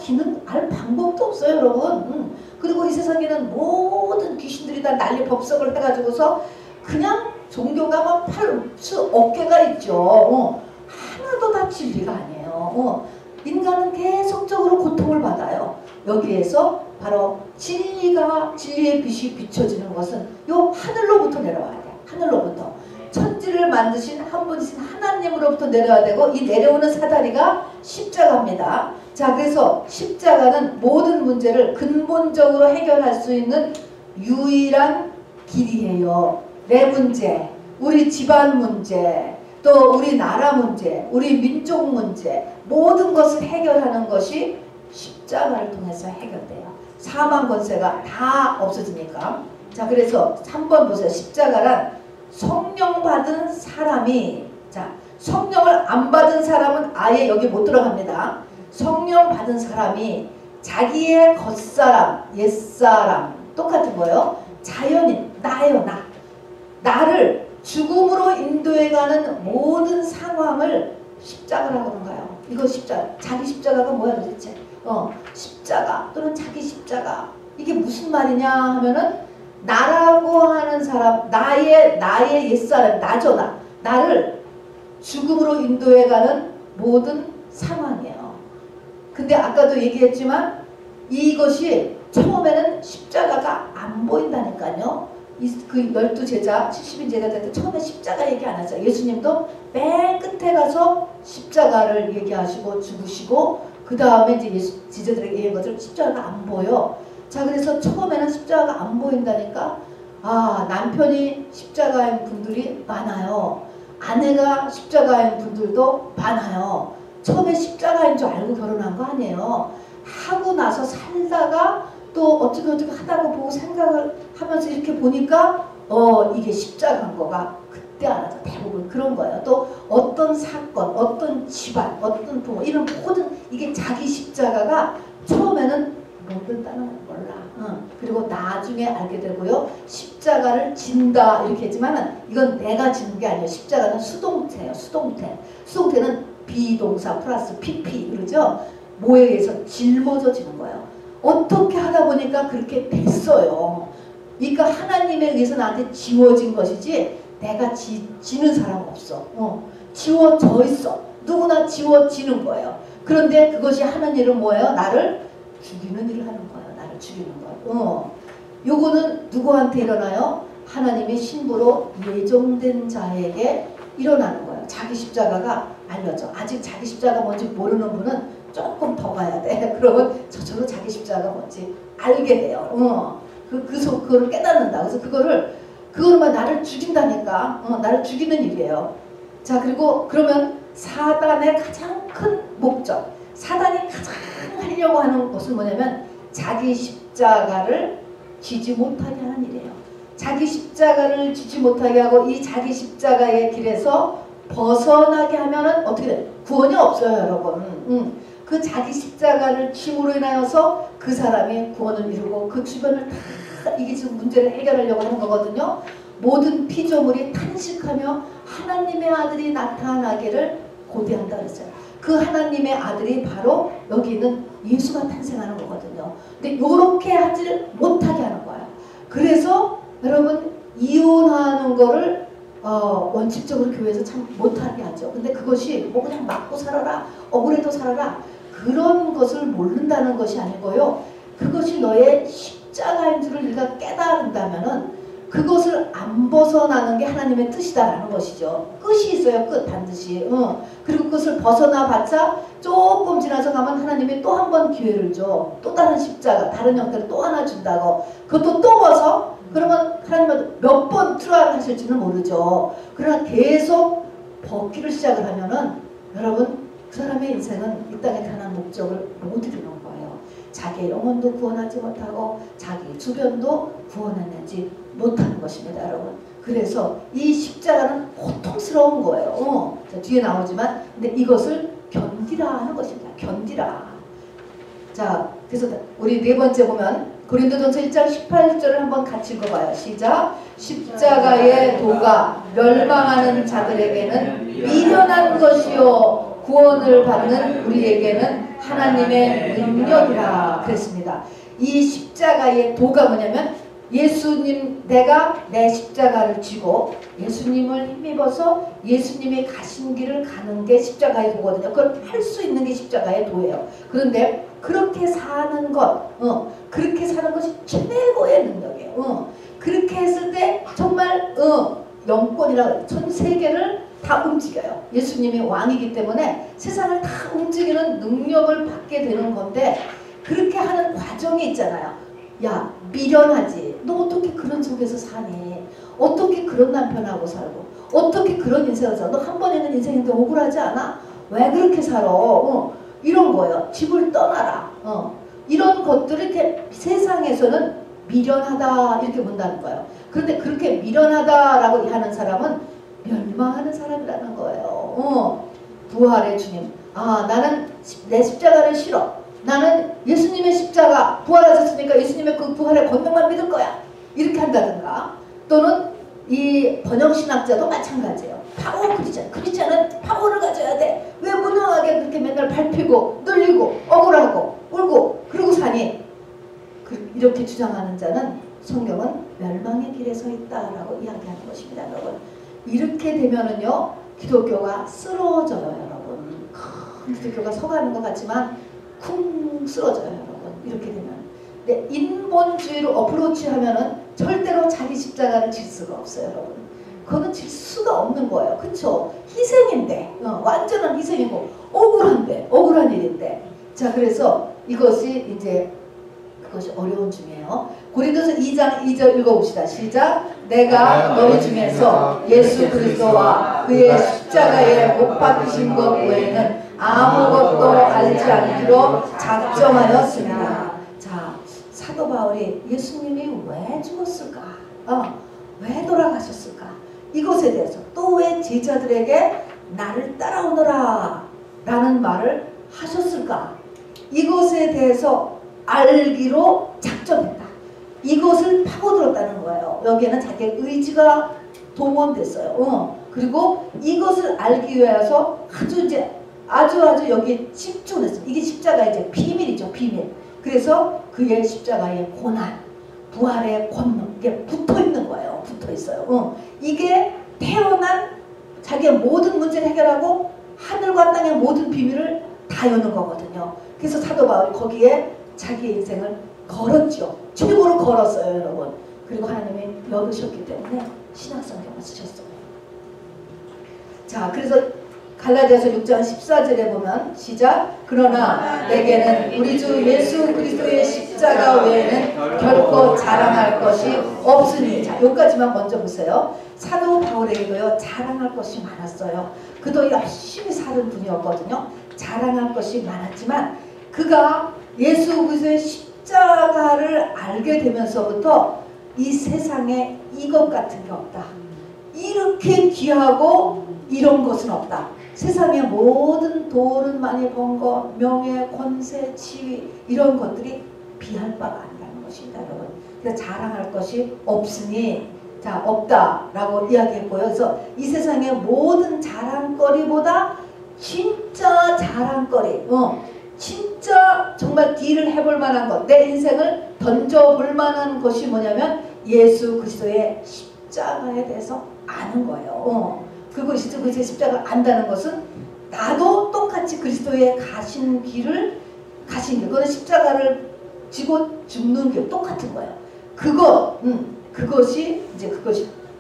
방법도 없어요. 여러분. 그리고 이 세상에는 모든 귀신들이 다 난리 법석을 해가지고서 그냥 종교가 막 팔수 어깨가 있죠. 하나도 다 진리가 아니에요. 인간은 계속적으로 고통을 받아요. 여기에서 바로 진리의 빛이 비춰지는 것은 요 하늘로부터 내려와야 돼요. 하늘로부터. 천지를 만드신 한 분이신 하나님으로부터 내려야 되고 이 내려오는 사다리가 십자가입니다. 자, 그래서 십자가는 모든 문제를 근본적으로 해결할 수 있는 유일한 길이에요. 내 문제, 우리 집안 문제, 또 우리 나라 문제, 우리 민족 문제 모든 것을 해결하는 것이 십자가를 통해서 해결돼요. 사망 권세가 다 없어지니까. 자, 그래서 3번 보세요. 십자가란 성령 받은 사람이, 자, 성령을 안 받은 사람은 아예 여기 못 들어갑니다. 성령 받은 사람이 자기의 겉사람, 옛사람 똑같은 거예요. 자연인, 나예요. 나를 죽음으로 인도해가는 모든 상황을 십자가라고 그런가요? 이거 십자가. 자기 십자가가 뭐야 도대체? 십자가 또는 자기 십자가. 이게 무슨 말이냐 하면은 나라고 하는 사람, 나의 옛사람, 나죠. 나를 죽음으로 인도해가는 모든 상황이에요. 근데 아까도 얘기했지만 이것이 처음에는 십자가가 안 보인다니까요. 그 12제자, 70인 제자들 때 처음에 십자가 얘기 안 하죠. 예수님도 맨 끝에 가서 십자가를 얘기하시고 죽으시고 그 다음에 이제 제자들에게 얘기한 것처럼 십자가가 안 보여. 자, 그래서 처음에는 십자가가 안 보인다니까 남편이 십자가인 분들이 많아요. 아내가 십자가인 분들도 많아요. 처음에 십자가인 줄 알고 결혼한 거 아니에요. 하고 나서 살다가 또 어떻게 하다가 보고 생각을 하면서 이렇게 보니까 이게 십자가인 거가 그때 알아서 대부분 그런 거예요. 또 어떤 사건, 어떤 집안, 어떤 부모 이런 모든 이게 자기 십자가가 처음에는 모른다는 건 몰라. 그리고 나중에 알게 되고요. 십자가를 진다 이렇게 했지만은 이건 내가 지는 게 아니에요. 십자가는 수동태예요. 수동태. 수동태는 비동사 플러스 PP 그러죠. 뭐에 의해서 짊어져지는 거예요. 어떻게 하다 보니까 그렇게 됐어요. 그러니까 하나님에 의해서 나한테 지워진 것이지 내가 지는 사람 없어. 지워져 있어. 누구나 지워지는 거예요. 그런데 그것이 하는 일은 뭐예요? 나를 죽이는 일을 하는 거예요. 나를 죽이는 거예요. 요거는 누구한테 일어나요? 하나님이 신부로 예정된 자에게 일어나는 거예요. 자기 십자가가 알려져. 아직 자기 십자가 뭔지 모르는 분은 조금 더 가야 돼. 그러면 저절로 자기 십자가 뭔지 알게 돼요. 그거를 깨닫는다. 그래서 그거로만 나를 죽인다니까. 나를 죽이는 일이에요. 자, 그리고 그러면 사단의 가장 큰 목적, 사단이 가장 하려고 하는 것은 뭐냐면 자기 십자가를 지지 못하게 하는 일이에요. 자기 십자가를 지지 못하게 하고 이 자기 십자가의 길에서 벗어나게 하면은 어떻게 돼요? 구원이 없어요, 여러분. 그 자기 십자가를 짐으로 인하여서 그 사람이 구원을 이루고 그 주변을 다 이게 지금 문제를 해결하려고 하는 거거든요. 모든 피조물이 탄식하며 하나님의 아들이 나타나기를 고대한다 그랬어요. 그 하나님의 아들이 바로 여기 있는 예수가 탄생하는 거거든요. 근데 이렇게 하지 못하게 하는 거예요. 그래서 여러분 이혼하는 거를 원칙적으로 교회에서 참 못하게 하죠. 근데 그것이 뭐 그냥 맞고 살아라, 억울해도 살아라 그런 것을 모른다는 것이 아니고요. 그것이 너의 십자가인 줄을 네가 깨달은다면은 그것을 안 벗어나는 게 하나님의 뜻이다라는 것이죠. 끝이 있어요. 끝 반드시. 그리고 그것을 벗어나봤자 조금 지나서 가면 하나님이 또 한 번 기회를 줘. 또 다른 십자가 다른 형태를 또 하나 준다고. 그것도 또 벗어. 그러면 하나님은 몇 번 트라이를 하실지는 모르죠. 그러나 계속 벗기를 시작을 하면은 여러분 그 사람의 인생은 이 땅에 태어난 목적을 못 이루는 거예요. 자기의 영혼도 구원하지 못하고 자기 주변도 구원하지 못하는 것입니다, 여러분. 그래서 이 십자가는 고통스러운 거예요. 자, 뒤에 나오지만 근데 이것을 견디라 하는 것입니다. 견디라. 자, 그래서 우리 네 번째 보면 고린도전서 1장 18절을 한번 같이 읽어봐요. 시작. 십자가의 도가 멸망하는 자들에게는 미련한 것이요 구원을 받는 우리에게는 하나님의 능력이라 그랬습니다. 이 십자가의 도가 뭐냐면 예수님, 내가 내 십자가를 쥐고 예수님을 힘입어서 예수님이 가신 길을 가는 게 십자가의 도거든요. 그걸 할 수 있는 게 십자가의 도예요. 그런데 그렇게 사는 것, 그렇게 사는 것이 최고의 능력이에요. 그렇게 했을 때 정말 영권이라고 전 세계를 다 움직여요. 예수님이 왕이기 때문에 세상을 다 움직이는 능력을 받게 되는 건데 그렇게 하는 과정이 있잖아요. 야, 미련하지. 너 어떻게 그런 속에서 사니? 어떻게 그런 남편하고 살고? 어떻게 그런 인생을 살아? 너 한 번에는 인생인데 억울하지 않아? 왜 그렇게 살아? 이런 거예요. 집을 떠나라. 이런 것들을 이렇게 세상에서는 미련하다 이렇게 본다는 거예요. 그런데 그렇게 미련하다라고 하는 사람은 멸망하는 사람이라는 거예요. 부활의 주님. 아, 나는 내 십자가를 싫어. 나는 예수님의 십자가 부활하셨으니까 예수님의 그 부활의 권능만 믿을 거야. 이렇게 한다든가. 또는 이 번역신학자도 마찬가지예요. 파워 크리스찬. 크리스찬은 파워를 가져야 돼. 왜 무능하게 그렇게 맨날 밟히고 눌리고 억울하고 울고 그러고 사니? 이렇게 주장하는 자는 성경은 멸망의 길에 서 있다라고 이야기하는 것입니다. 여러분. 이렇게 되면은요. 기독교가 쓰러져요. 여러분. 큰 기독교가 서가는 것 같지만 쿵 쓰러져요. 여러분. 이렇게 되면. 근데 인본주의로 어프로치하면은 절대로 자기 십자가를 질 수가 없어요. 여러분. 그거는 질 수가 없는 거예요. 그쵸? 희생인데 완전한 희생이고 억울한데 억울한 일인데 자 그래서 이것이 이제 그것이 어려운 중이에요. 고린도서 2장 2절 읽어봅시다. 시작. 내가 너희 중에서 예수 그리스도와 그의 십자가에 못 박히신 것 외에는 아무것도 알지 않기로 작정하였습니다. 자, 사도 바울이 예수님이 왜 죽었을까? 왜 돌아가셨을까? 이것에 대해서 또 왜 제자들에게 나를 따라오너라 라는 말을 하셨을까? 이것에 대해서 알기로 작정했다. 이것을 파고들었다는 거예요. 여기에는 자기의 의지가 동원됐어요. 그리고 이것을 알기 위해서 아주 여기에 집중했어요. 이게 십자가의 이제 비밀이죠. 비밀. 그래서 그의 십자가의 고난, 부활의 권능, 이게 붙어 있는 거예요. 붙어 있어요. 이게 태어난 자기의 모든 문제를 해결하고 하늘과 땅의 모든 비밀을 다 여는 거거든요. 그래서 사도 바울이 거기에 자기의 인생을 걸었죠. 최고로 걸었어요, 여러분. 그리고 하나님이 여기셨기 때문에 신약성경을 쓰셨어요. 자, 그래서 갈라디아서 6장 14절에 보면 시작. 그러나 내게는 우리 주 예수 그리스도의 십자가 외에는 결코 자랑할 것이 없으니. 자, 여기까지만 먼저 보세요. 사도 바울에게도요 자랑할 것이 많았어요. 그도 열심히 사는 분이었거든요. 자랑할 것이 많았지만 그가 예수 그리스도의 십자가를 알게 되면서부터 이 세상에 이것 같은 게 없다. 이렇게 귀하고 이런 것은 없다. 세상의 모든 돈은 많이 번 것, 명예, 권세, 지위 이런 것들이 비할 바가 아니라는 것입니다, 여러분. 그래서 자랑할 것이 없으니 자 없다라고 이야기했고요. 그래서 이 세상의 모든 자랑거리보다 진짜 자랑거리, 진짜 정말 딜을 해볼 만한 것, 내 인생을 던져볼 만한 것이 뭐냐면 예수 그리스도의 십자가에 대해서 아는 거예요. 그리고 그리스도의 십자가를 안다는 것은 나도 똑같이 그리스도의 가신 길을 가신 길, 그거는 십자가를 지고 죽는 길 똑같은 거예요. 그것이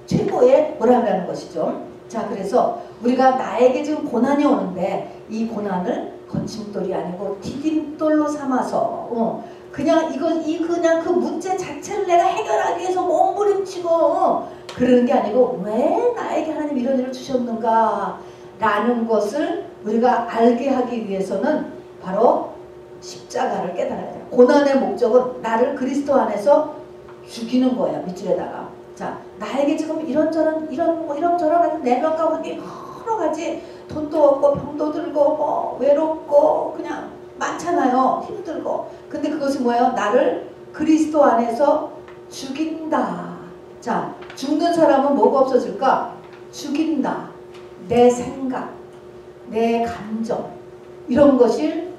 최고의 보람이라는 것이죠. 자, 그래서 우리가 나에게 지금 고난이 오는데 이 고난을 거침돌이 아니고 디딤돌로 삼아서 그냥 그냥 그 문제 자체를 내가 해결하기 위해서 몸부림치고 그러는 게 아니고 왜 나에게 하나님 이런 일을 주셨는가 라는 것을 우리가 알게 하기 위해서는 바로 십자가를 깨달아야 돼요. 고난의 목적은 나를 그리스도 안에서 죽이는 거예요. 밑줄에다가. 자, 나에게 지금 이런저런 같은 내면과 관계 여러 가지 돈도 없고 병도 들고 외롭고 그냥 많잖아요. 힘들고. 근데 그것이 뭐예요? 나를 그리스도 안에서 죽인다. 자, 죽는 사람은 뭐가 없어질까? 죽인다. 내 생각, 내 감정 이런 것을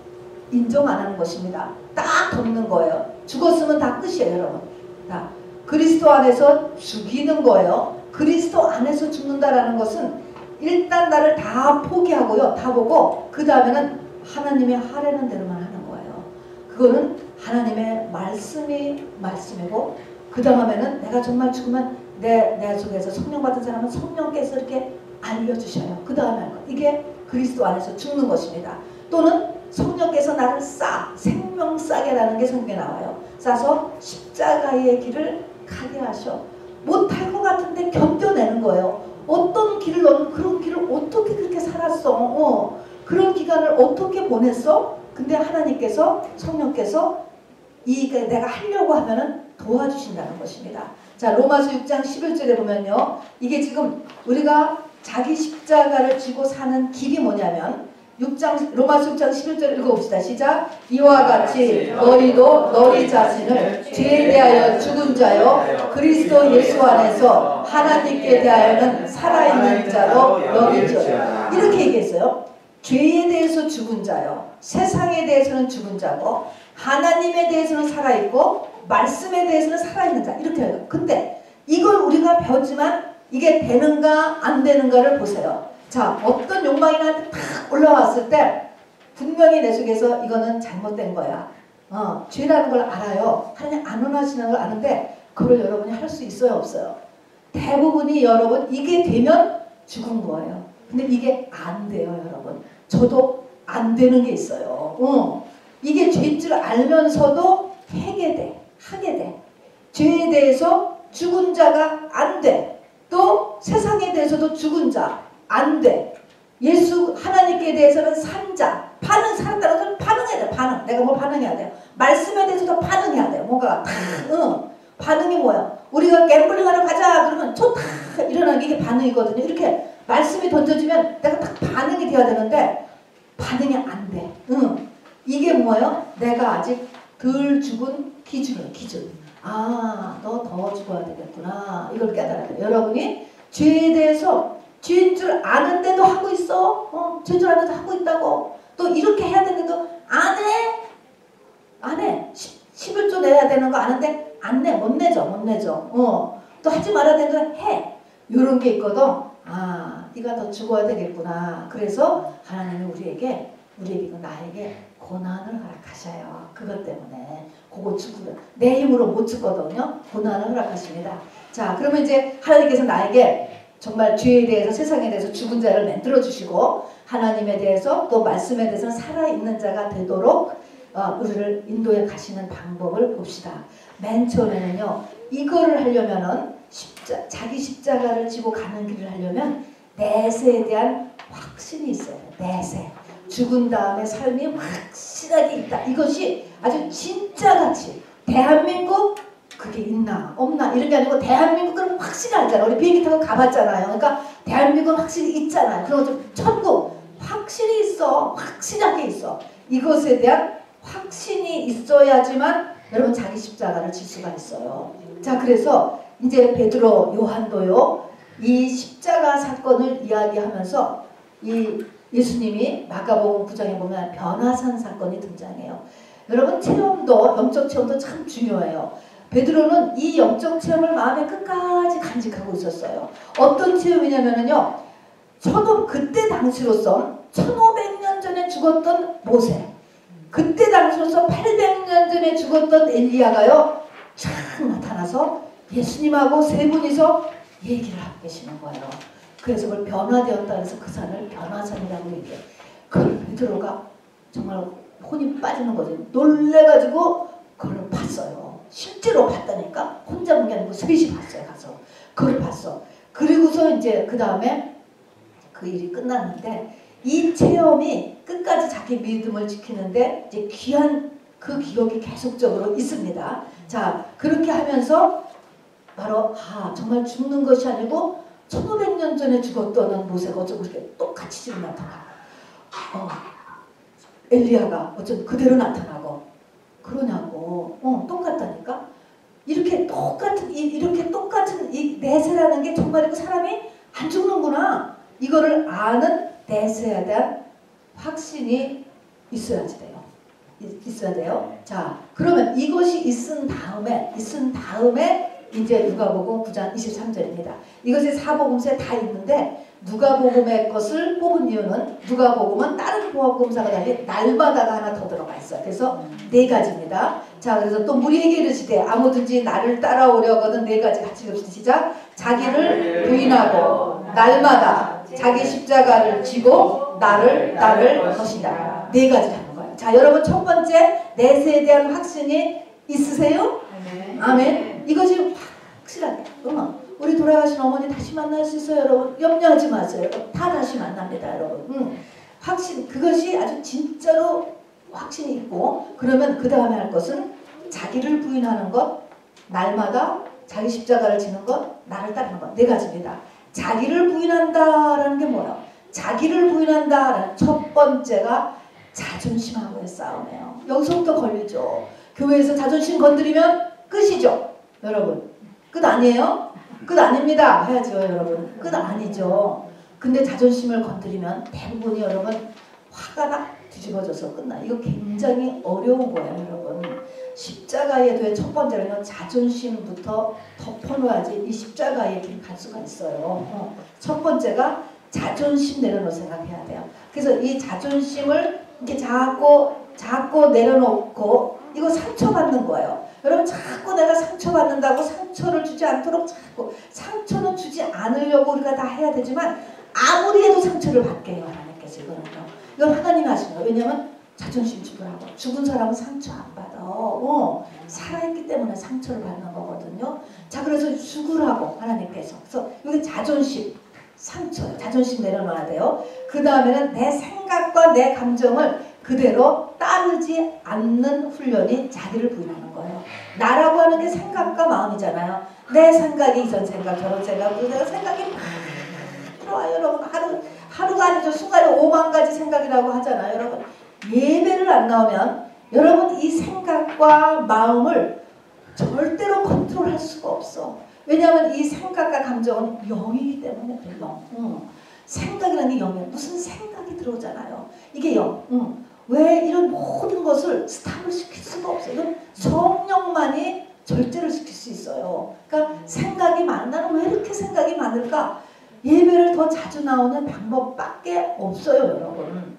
인정 안 하는 것입니다. 딱 덮는 거예요. 죽었으면 다 끝이에요, 여러분. 자, 그리스도 안에서 죽이는 거예요. 그리스도 안에서 죽는다라는 것은 일단 나를 다 포기하고요. 다 보고 그 다음에는 하나님이 하라는 대로만 하는 거예요. 그거는 하나님의 말씀이고 그 다음에는 내가 정말 죽으면 내 속에서 성령 받은 사람은 성령께서 이렇게 알려주셔요. 그 다음에 이게 그리스도 안에서 죽는 것입니다. 또는 성령께서 나를 생명 싸게라는 게 성경에 나와요. 싸서 십자가의 길을 가게 하셔. 못할 것 같은데 견뎌내는 거예요. 어떤 길을 너는 그런 길을 어떻게 그렇게 살았어? 그런 기간을 어떻게 보냈어? 근데 하나님께서 성령께서 내가 하려고 하면은 도와주신다는 것입니다. 자, 로마서 6장 11절에 보면요. 이게 지금 우리가 자기 십자가를 지고 사는 길이 뭐냐면 로마서 6장 11절 읽어봅시다. 시작. 이와 같이 너희도 너희 자신을 죄에 대하여 죽은 자요 그리스도 예수 안에서 하나님께 대하여는 살아있는 자로 여기지어다. 이렇게 얘기했어요. 죄에 대해서 죽은 자요, 세상에 대해서는 죽은 자고 하나님에 대해서는 살아있고 말씀에 대해서는 살아있는 자, 이렇게 해요. 근데 이걸 우리가 배웠지만 이게 되는가 안 되는가를 보세요. 자, 어떤 욕망이 나한테 탁 올라왔을 때 분명히 내 속에서 이거는 잘못된 거야. 죄라는 걸 알아요. 하나님 안 원하시는 걸 아는데 그걸 여러분이 할 수 있어요, 없어요? 대부분이 여러분 이게 되면 죽은 거예요. 근데 이게 안 돼요, 여러분. 저도 안 되는 게 있어요. 이게 죄인 줄 알면서도 하게 돼. 죄에 대해서 죽은 자가 안 돼. 또 세상에 대해서도 죽은 자 안 돼. 하나님께 대해서는 산 자. 살았다는 것은 반응해야 돼. 반응. 내가 뭘 반응해야 돼요? 말씀에 대해서도 반응해야 돼요. 뭔가 반응이 뭐야? 우리가 갬블링하러 가자 그러면 좋다 일어나는 게 이게 반응이거든요. 이렇게 말씀이 던져지면 내가 딱 반응이 돼야 되는데 반응이 안 돼. 이게 뭐예요? 내가 아직 덜 죽은 기준이에요. 기준. 아, 너 더 죽어야 되겠구나. 이걸 깨달아야 돼요. 여러분이 죄에 대해서 죄인 줄 아는데도 하고 있어. 죄인 줄 아는데도 하고 있다고. 또 이렇게 해야 되는데도 안 해. 안 해. 11조 내야 되는 거 아는데 안 내. 못 내죠. 또 하지 말아야 되는 거 해. 이런 게 있거든. 아, 네가 더 죽어야 되겠구나. 그래서 하나님이 우리에게 나에게 고난을 허락하셔요. 그것 때문에 그거 죽으면 내 힘으로 못 죽거든요. 고난을 허락하십니다. 자, 그러면 이제 하나님께서 나에게 정말 죄에 대해서 세상에 대해서 죽은 자를 만들어 주시고 하나님에 대해서 또 말씀에 대해서 살아있는 자가 되도록 우리를 인도해 가시는 방법을 봅시다. 맨 처음에는요. 이거를 하려면은 자기 십자가를 지고 가는 길을 하려면 내세에 대한 확신이 있어요. 내세. 죽은 다음에 삶이 확실하게 있다. 이것이 아주 진짜같이 대한민국 그게 있나 없나 이런 게 아니고 대한민국은 확실히 알잖아. 우리 비행기 타고 가봤잖아요. 그러니까 대한민국은 확실히 있잖아요. 그리고 좀 천국 확실히 있어. 확실하게 있어. 이것에 대한 확신이 있어야지만 여러분 자기 십자가를 질 수가 있어요. 자, 그래서 이제 베드로, 요한도요. 이 십자가 사건을 이야기하면서 이 예수님이 마가복음 9장에 보면 변화산 사건이 등장해요. 여러분 체험도 영적 체험도 참 중요해요. 베드로는 이 영적 체험을 마음에 끝까지 간직하고 있었어요. 어떤 체험이냐면요. 그때 당시로서 1500년 전에 죽었던 모세, 그때 당시로서 800년 전에 죽었던 엘리야가요. 쫙 나타나서 예수님하고 세 분이서 얘기를 하고 계시는 거예요. 그래서 그걸 변화되었다 해서 그 산을 변화산이라고 얘기해요. 그걸 베드로가 정말 혼이 빠지는 거죠. 놀래가지고 그걸 봤어요. 실제로 봤다니까. 혼자 본 게 아니고 셋이 봤어요. 가서 그걸 봤어. 그리고서 이제 그 다음에 그 일이 끝났는데 이 체험이 끝까지 자기 믿음을 지키는데 이제 귀한 그 기억이 계속적으로 있습니다. 자, 그렇게 하면서 바로 정말 죽는 것이 아니고 1500년 전에 죽었던 모세가 어쩜 그렇게 똑같이 지금 나타나고 엘리야가 어쩜 그대로 나타나고 그러냐고. 똑같다니까. 이렇게 똑같은 이 내세라는 게 정말 사람이 안 죽는구나. 이거를 아는 내세에 대한 확신이 있어야지 돼요. 있어야 돼요. 자, 그러면 이것이 있은 다음에 이제 누가복음 9장 23절입니다. 이것이 사복음서에 다 있는데 누가복음의 것을 뽑은 이유는 누가복음은 다른 복음서가 달리 날마다가 하나 더 들어가 있어요. 그래서 4가지입니다. 자, 그래서 또 우리에게 이르시되 아무든지 나를 따라오려거든 4가지 같이 읽읍시다. 시작. 자기를 부인하고 날마다 자기 십자가를 지고 나를 따를 것이다. 4가지 하는 거예요. 자, 여러분 첫 번째 내세에 대한 확신이 있으세요? 아멘. 이것이 확실하게. 우리 돌아가신 어머니 다시 만날 수 있어요, 여러분. 염려하지 마세요. 다 다시 만납니다, 여러분. 확신, 그것이 아주 진짜로 확신이 있고, 그러면 그 다음에 할 것은 자기를 부인하는 것, 날마다 자기 십자가를 지는 것, 나를 따르는 것. 4가지입니다. 자기를 부인한다라는 게 뭐예요? 자기를 부인한다라는 첫 번째가 자존심하고의 싸움이에요. 여기서부터 걸리죠. 교회에서 자존심 건드리면 끝이죠. 여러분. 끝 아니에요? 끝 아닙니다. 해야죠, 여러분. 끝 아니죠. 근데 자존심을 건드리면 대부분이 여러분 화가 다 뒤집어져서 끝나. 이거 굉장히 어려운 거예요, 여러분. 십자가의 도의 첫 번째는요, 자존심부터 덮어놓아야지 이 십자가의 길 갈 수가 있어요. 첫 번째가 자존심 내려놓을 생각해야 돼요. 그래서 이 자존심을 이렇게 자꾸 내려놓고 이거 상처받는 거예요. 여러분 자꾸 내가 상처받는다고 상처를 주지 않도록 자꾸 상처는 주지 않으려고 우리가 다 해야 되지만 아무리 해도 상처를 받게 해요. 하나님께서 이거는요. 이건 하나님이 하시는 거예요. 왜냐하면 자존심 죽으라고. 죽은 사람은 상처 안 받아. 살아있기 때문에 상처를 받는 거거든요. 자, 그래서 죽으라고 하나님께서. 그래서 여기 자존심, 상처요. 자존심 내려놔야 돼요. 그 다음에는 내 생각과 내 감정을 그대로 따르지 않는 훈련이 자기를 부인하는 거예요. 나라고 하는 게 생각과 마음이잖아요. 내 생각이 이전 생각, 저런 생각, 내가 생각이 막 들어와요. 여러분 하루가 아니죠. 순간에 5만 가지 생각이라고 하잖아요. 여러분 예배를 안 나오면 여러분 이 생각과 마음을 절대로 컨트롤할 수가 없어. 왜냐하면 이 생각과 감정은 영이기 때문에 그래. 영. 생각이라는 게 영이에요. 무슨 생각이 들어오잖아요. 이게 영. 왜 이런 모든 것을 스탑을 시킬 수가 없어요. 이건 성령만이 절제를 시킬 수 있어요. 그러니까 생각이 많은, 나는 왜 이렇게 생각이 많을까? 예배를 더 자주 나오는 방법밖에 없어요, 여러분.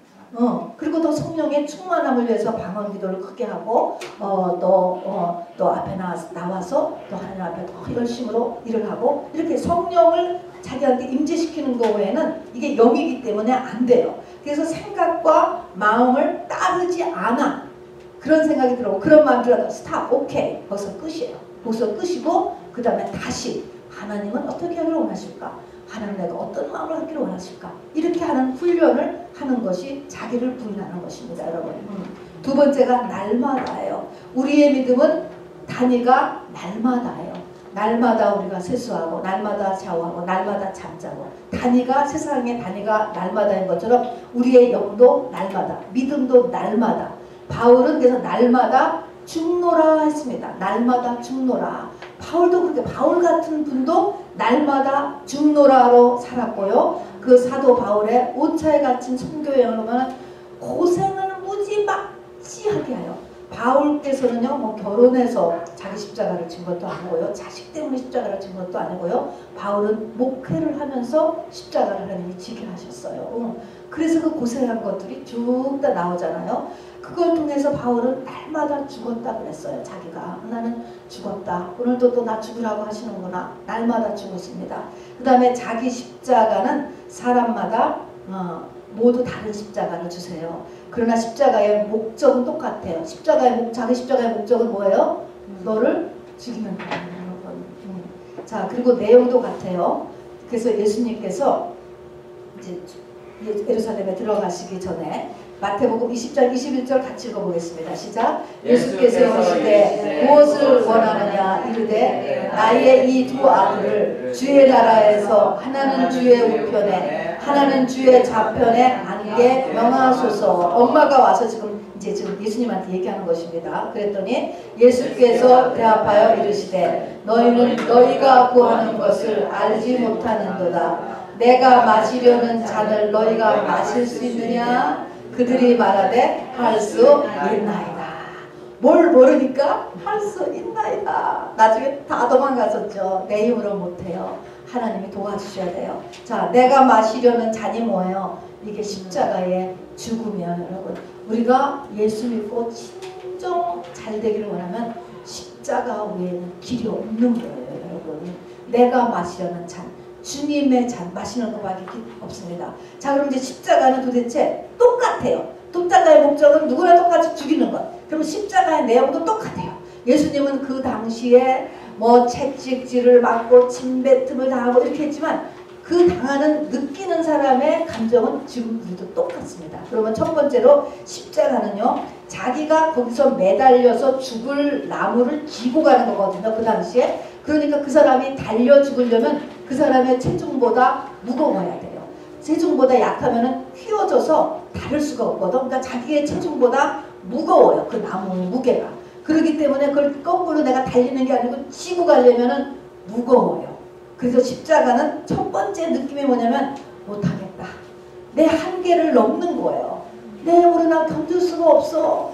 그리고 더 성령의 충만함을 위해서 방언 기도를 크게 하고 또 앞에 나와서 또 하나님 앞에 더 열심으로 일을 하고 이렇게 성령을 자기한테 임재시키는 거 외에는 이게 영이기 때문에 안 돼요. 그래서 생각과 마음을 따르지 않아. 그런 생각이 들어오고 그런 마음 들어도 스탑, 오케이. 거기서 끝이에요. 거기서 끝이고 그 다음에 다시 하나님은 어떻게 하기를 원하실까? 하나님 내가 어떤 마음을 하기를 원하실까? 이렇게 하는 훈련을 하는 것이 자기를 부인하는 것입니다. 여러분. 두 번째가 날마다예요. 우리의 믿음은 단위가 날마다예요. 날마다 우리가 세수하고 날마다 샤워하고 날마다 잠자고 단위가 세상의 단위가 날마다인 것처럼 우리의 영도 날마다 믿음도 날마다 바울은 그래서 날마다 죽노라 했습니다. 날마다 죽노라. 바울도 그렇게 바울 같은 분도 날마다 죽노라로 살았고요. 그 사도 바울의 옷차에 갇힌 선교여행을 보면 고생을 무지막지하게 하여 바울께서는요 뭐 결혼해서 자기 십자가를 진 것도 아니고요. 자식 때문에 십자가를 진 것도 아니고요. 바울은 목회를 하면서 십자가를 하나님이 지게 하셨어요. 그래서 그 고생한 것들이 쭉 다 나오잖아요. 그걸 통해서 바울은 날마다 죽었다 그랬어요. 자기가 나는 죽었다. 오늘도 또 나 죽으라고 하시는구나. 날마다 죽었습니다. 그 다음에 자기 십자가는 사람마다 모두 다른 십자가를 주세요. 그러나 십자가의 목적은 똑같아요. 자기 십자가의 목적은 뭐예요? 너를 죽이는 거예요. 자, 그리고 내용도 같아요. 그래서 예수님께서 이제 예루살렘에 들어가시기 전에 마태복음 20장 21절 같이 읽어보겠습니다. 시작. 예수께서 이르시되 무엇을 원하느냐 이르되 나의 이 두 아들을 주의 나라에서 하나는 주의 우편에 하나는 주의 좌편에 앉게 명하소서. 엄마가 와서 지금 예수님한테 얘기하는 것입니다. 그랬더니 예수께서 대답하여 이르시되 너희는 너희가 구하는 것을 알지 못하는도다. 내가 마시려는 잔을 너희가 마실 수 있느냐? 그들이 말하되 할 수 있나이다. 뭘 모르니까 할 수 있나이다. 나중에 다 도망가셨죠. 내 힘으로 못해요. 하나님이 도와주셔야 돼요. 자, 내가 마시려는 잔이 뭐예요? 이게 십자가의 죽음이에요. 여러분, 우리가 예수 믿고 진정 잘 되기를 원하면 십자가 외에는 길이 없는 거예요. 여러분, 내가 마시려는 잔, 주님의 잔 마시는 것밖에 없습니다. 자, 그럼 이제 십자가는 도대체 똑같아요. 십자가의 목적은 누구나 똑같이 죽이는 것. 그럼 십자가의 내용도 똑같아요. 예수님은 그 당시에 뭐 채찍질을 맞고 침뱉음을 당하고 이렇게 했지만 그 당하는 느끼는 사람의 감정은 지금 우리도 똑같습니다. 그러면 첫 번째로 십자가는요, 자기가 거기서 매달려서 죽을 나무를 지고 가는 거거든요. 그 당시에. 그러니까 그 사람이 달려 죽으려면 그 사람의 체중보다 무거워야 돼요. 체중보다 약하면은 휘어져서 다를 수가 없거든. 그러니까 자기의 체중보다 무거워요. 그 나무 무게가. 그렇기 때문에 그걸 거꾸로 내가 달리는 게 아니고 지고 가려면은 무거워요. 그래서 십자가는 첫 번째 느낌이 뭐냐면 못하겠다. 내 한계를 넘는 거예요. 내 힘으로 나 견딜 수가 없어.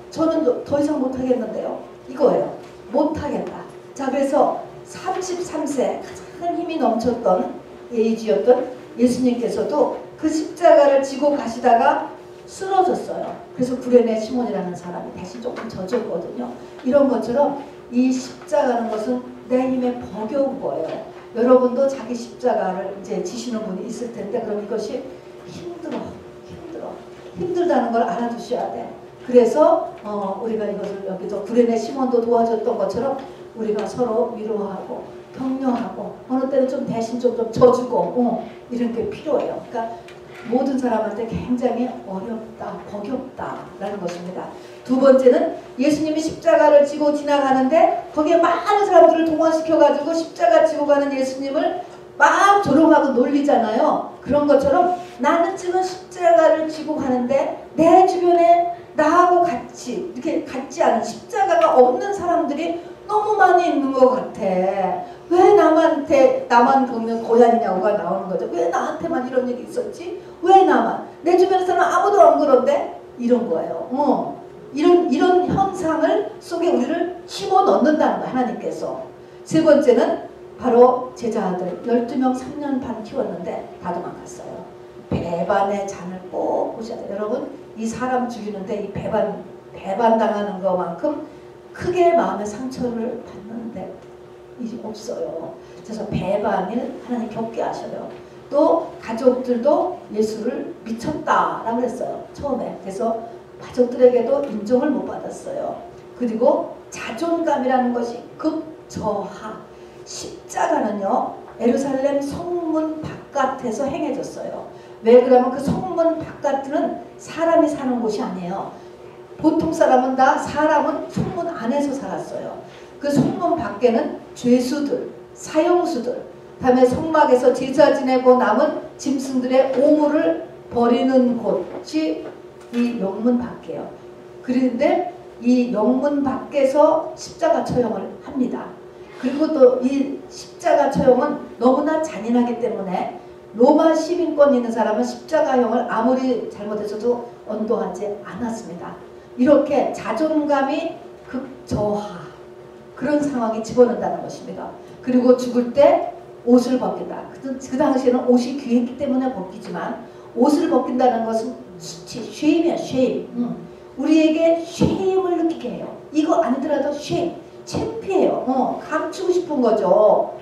저는 더 이상 못하겠는데요. 이거예요. 못하겠다. 자, 그래서 33세 가장 힘이 넘쳤던 에이지였던 예수님께서도 그 십자가를 지고 가시다가 쓰러졌어요. 그래서 구레네 시몬이라는 사람이 대신 조금 져줬거든요. 이런 것처럼 이 십자가는 것은 내 힘에 버겨운 거예요. 여러분도 자기 십자가를 이제 지시는 분이 있을 텐데 그럼 이것이 힘들다는 걸 알아두셔야 돼. 그래서 우리가 이것을 여기서 구레네 시몬도 도와줬던 것처럼 우리가 서로 위로하고 격려하고 어느 때는 좀 대신 좀 져주고 이런 게 필요해요. 그러니까 모든 사람한테 굉장히 어렵다, 버겁다라는 것입니다. 두 번째는 예수님이 십자가를 지고 지나가는데 거기에 많은 사람들을 동원시켜가지고 십자가 지고 가는 예수님을 막 조롱하고 놀리잖아요. 그런 것처럼 나는 지금 십자가를 지고 가는데 내 주변에 나하고 같이 이렇게 같지 않은 십자가가 없는 사람들이 너무 많이 있는 것 같아. 왜 나만 겪는 고난이냐고가 나오는 거죠. 왜 나한테만 이런 일이 있었지? 왜 나만? 내 주변에서는 아무도 안 그런데? 이런 거예요. 이런 현상을 속에 우리를 집어넣는다는 거예요. 하나님께서. 세 번째는 바로 제자들 12명 3년 반 키웠는데 다 도망갔어요. 배반의 잔을 꼭 보셔야 돼요. 여러분 이 사람 죽이는데 이 배반 당하는 것만큼 크게 마음의 상처를 받는데 일이 없어요. 그래서 배반을 하나님 겪게 하셔요. 또 가족들도 예수를 미쳤다라고 했어요. 처음에. 그래서 가족들에게도 인정을 못 받았어요. 그리고 자존감이라는 것이 극저하. 십자가는요 예루살렘 성문 바깥에서 행해졌어요. 왜 그러면 그 성문 바깥은 사람이 사는 곳이 아니에요. 보통 사람은 사람은 성문 안에서 살았어요. 그 성문 밖에는 죄수들, 사형수들, 다음에 성막에서 제사 지내고 남은 짐승들의 오물을 버리는 곳이 이 영문 밖이에요. 그런데 이 영문 밖에서 십자가 처형을 합니다. 그리고 또 이 십자가 처형은 너무나 잔인하기 때문에 로마 시민권 있는 사람은 십자가형을 아무리 잘못해서도 언도하지 않았습니다. 이렇게 자존감이 극저하 그런 상황에 집어넣는다는 것입니다. 그리고 죽을 때 옷을 벗긴다. 그 당시에는 옷이 귀했기 때문에 벗기지만 옷을 벗긴다는 것은 수치, 쉐임이야, 쉐임. 우리에게 쉐임을 느끼게 해요. 이거 아니더라도 쉐임, 창피해요. 감추고 싶은 거죠.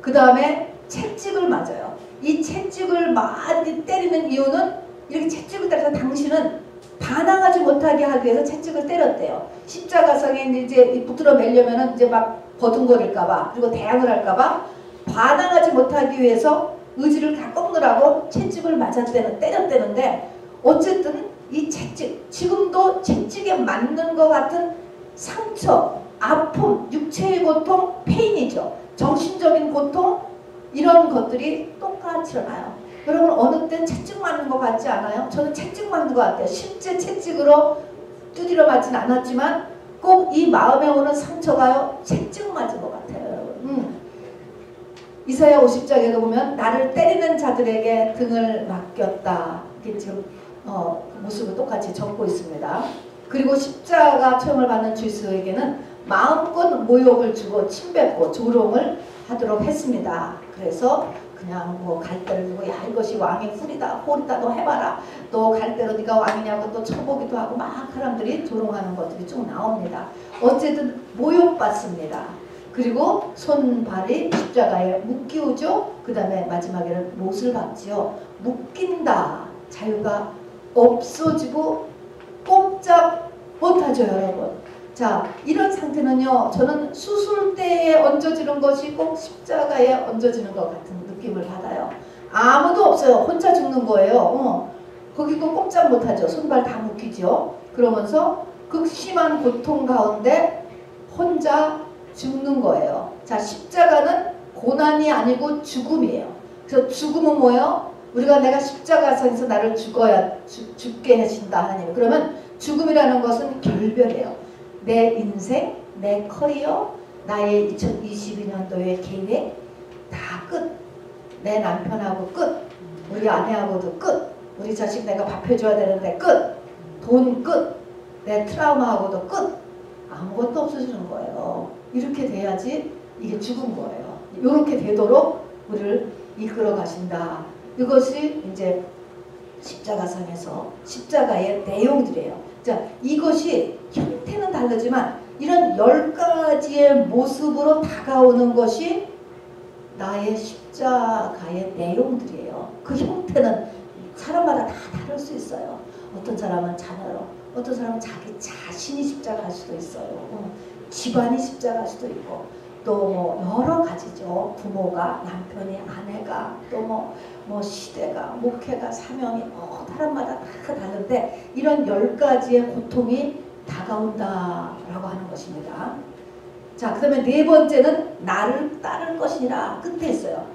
그 다음에 채찍을 맞아요. 이 채찍을 많이 때리는 이유는 이렇게 채찍을 때려서 당신은 반항하지 못하게 하기 위해서 채찍을 때렸대요. 십자가상에 이제 붙들어 매려면은 이제 막 버둥거릴까봐 그리고 대항을 할까봐 반항하지 못하기 위해서 의지를 다 꺾느라고 채찍을 때렸대는데 어쨌든 이 채찍 지금도 채찍에 맞는 것 같은 상처, 아픔, 육체의 고통, 페인이죠. 정신적인 고통 이런 것들이 똑같이 일어나요. 여러분 어느 때 채찍 맞는 것 같지 않아요? 저는 채찍 맞는 것 같아요. 실제 채찍으로 두드려 맞진 않았지만 꼭 이 마음에 오는 상처가요 채찍 맞은 것 같아요. 여러분. 이사야 50장에도 보면 나를 때리는 자들에게 등을 맡겼다. 이게 지금 모습을 똑같이 적고 있습니다. 그리고 십자가 처형을 받는 죄수에게는 마음껏 모욕을 주고 침뱉고 조롱을 하도록 했습니다. 그래서 그냥 뭐 갈대를 들고 야 이것이 왕의 훌이다 홀이다 너 해봐라 너 갈대로 네가 왕이냐고 또 쳐보기도 하고 막 사람들이 조롱하는 것들이 쭉 나옵니다. 어쨌든 모욕받습니다. 그리고 손발이 십자가에 묶이오죠. 그 다음에 마지막에는 못을 박지요. 묶인다. 자유가 없어지고 꼼짝 못하죠 여러분. 자 이런 상태는요 저는 수술대에 얹어지는 것이 꼭 십자가에 얹어지는 것 같은 느낌을 받아요. 아무도 없어요. 혼자 죽는 거예요. 거기도 꼼짝 못하죠. 손발 다 묶이죠. 그러면서 극심한 고통 가운데 혼자 죽는 거예요. 자 십자가는 고난이 아니고 죽음이에요. 그래서 죽음은 뭐예요? 우리가 내가 십자가에서 나를 죽게 하신다 하나님. 그러면 죽음이라는 것은 결별이에요. 내 인생, 내 커리어, 나의 2022년도의 계획 다 끝. 내 남편하고 끝. 우리 아내하고도 끝. 우리 자식 내가 밥 해줘야 되는데 끝. 돈 끝. 내 트라우마하고도 끝. 아무것도 없어지는 거예요. 이렇게 돼야지 이게 죽은 거예요. 이렇게 되도록 우리를 이끌어 가신다. 이것이 이제 십자가상에서 십자가의 내용들이에요. 자, 이것이 형태는 다르지만 이런 10가지의 모습으로 다가오는 것이 나의 십자가의 내용들이에요. 그 형태는 사람마다 다 다를 수 있어요. 어떤 사람은 자녀로, 어떤 사람은 자기 자신이 십자가일 수도 있어요. 집안이 십자가일 수도 있고 또 뭐 여러 가지죠. 부모가, 남편이, 아내가, 또 뭐 시대가, 목회가, 사명이 사람마다 다 다른데 이런 10가지의 고통이 다가온다라고 하는 것입니다. 자, 그 다음에 네 번째는 나를 따를 것이니라 끝에 있어요.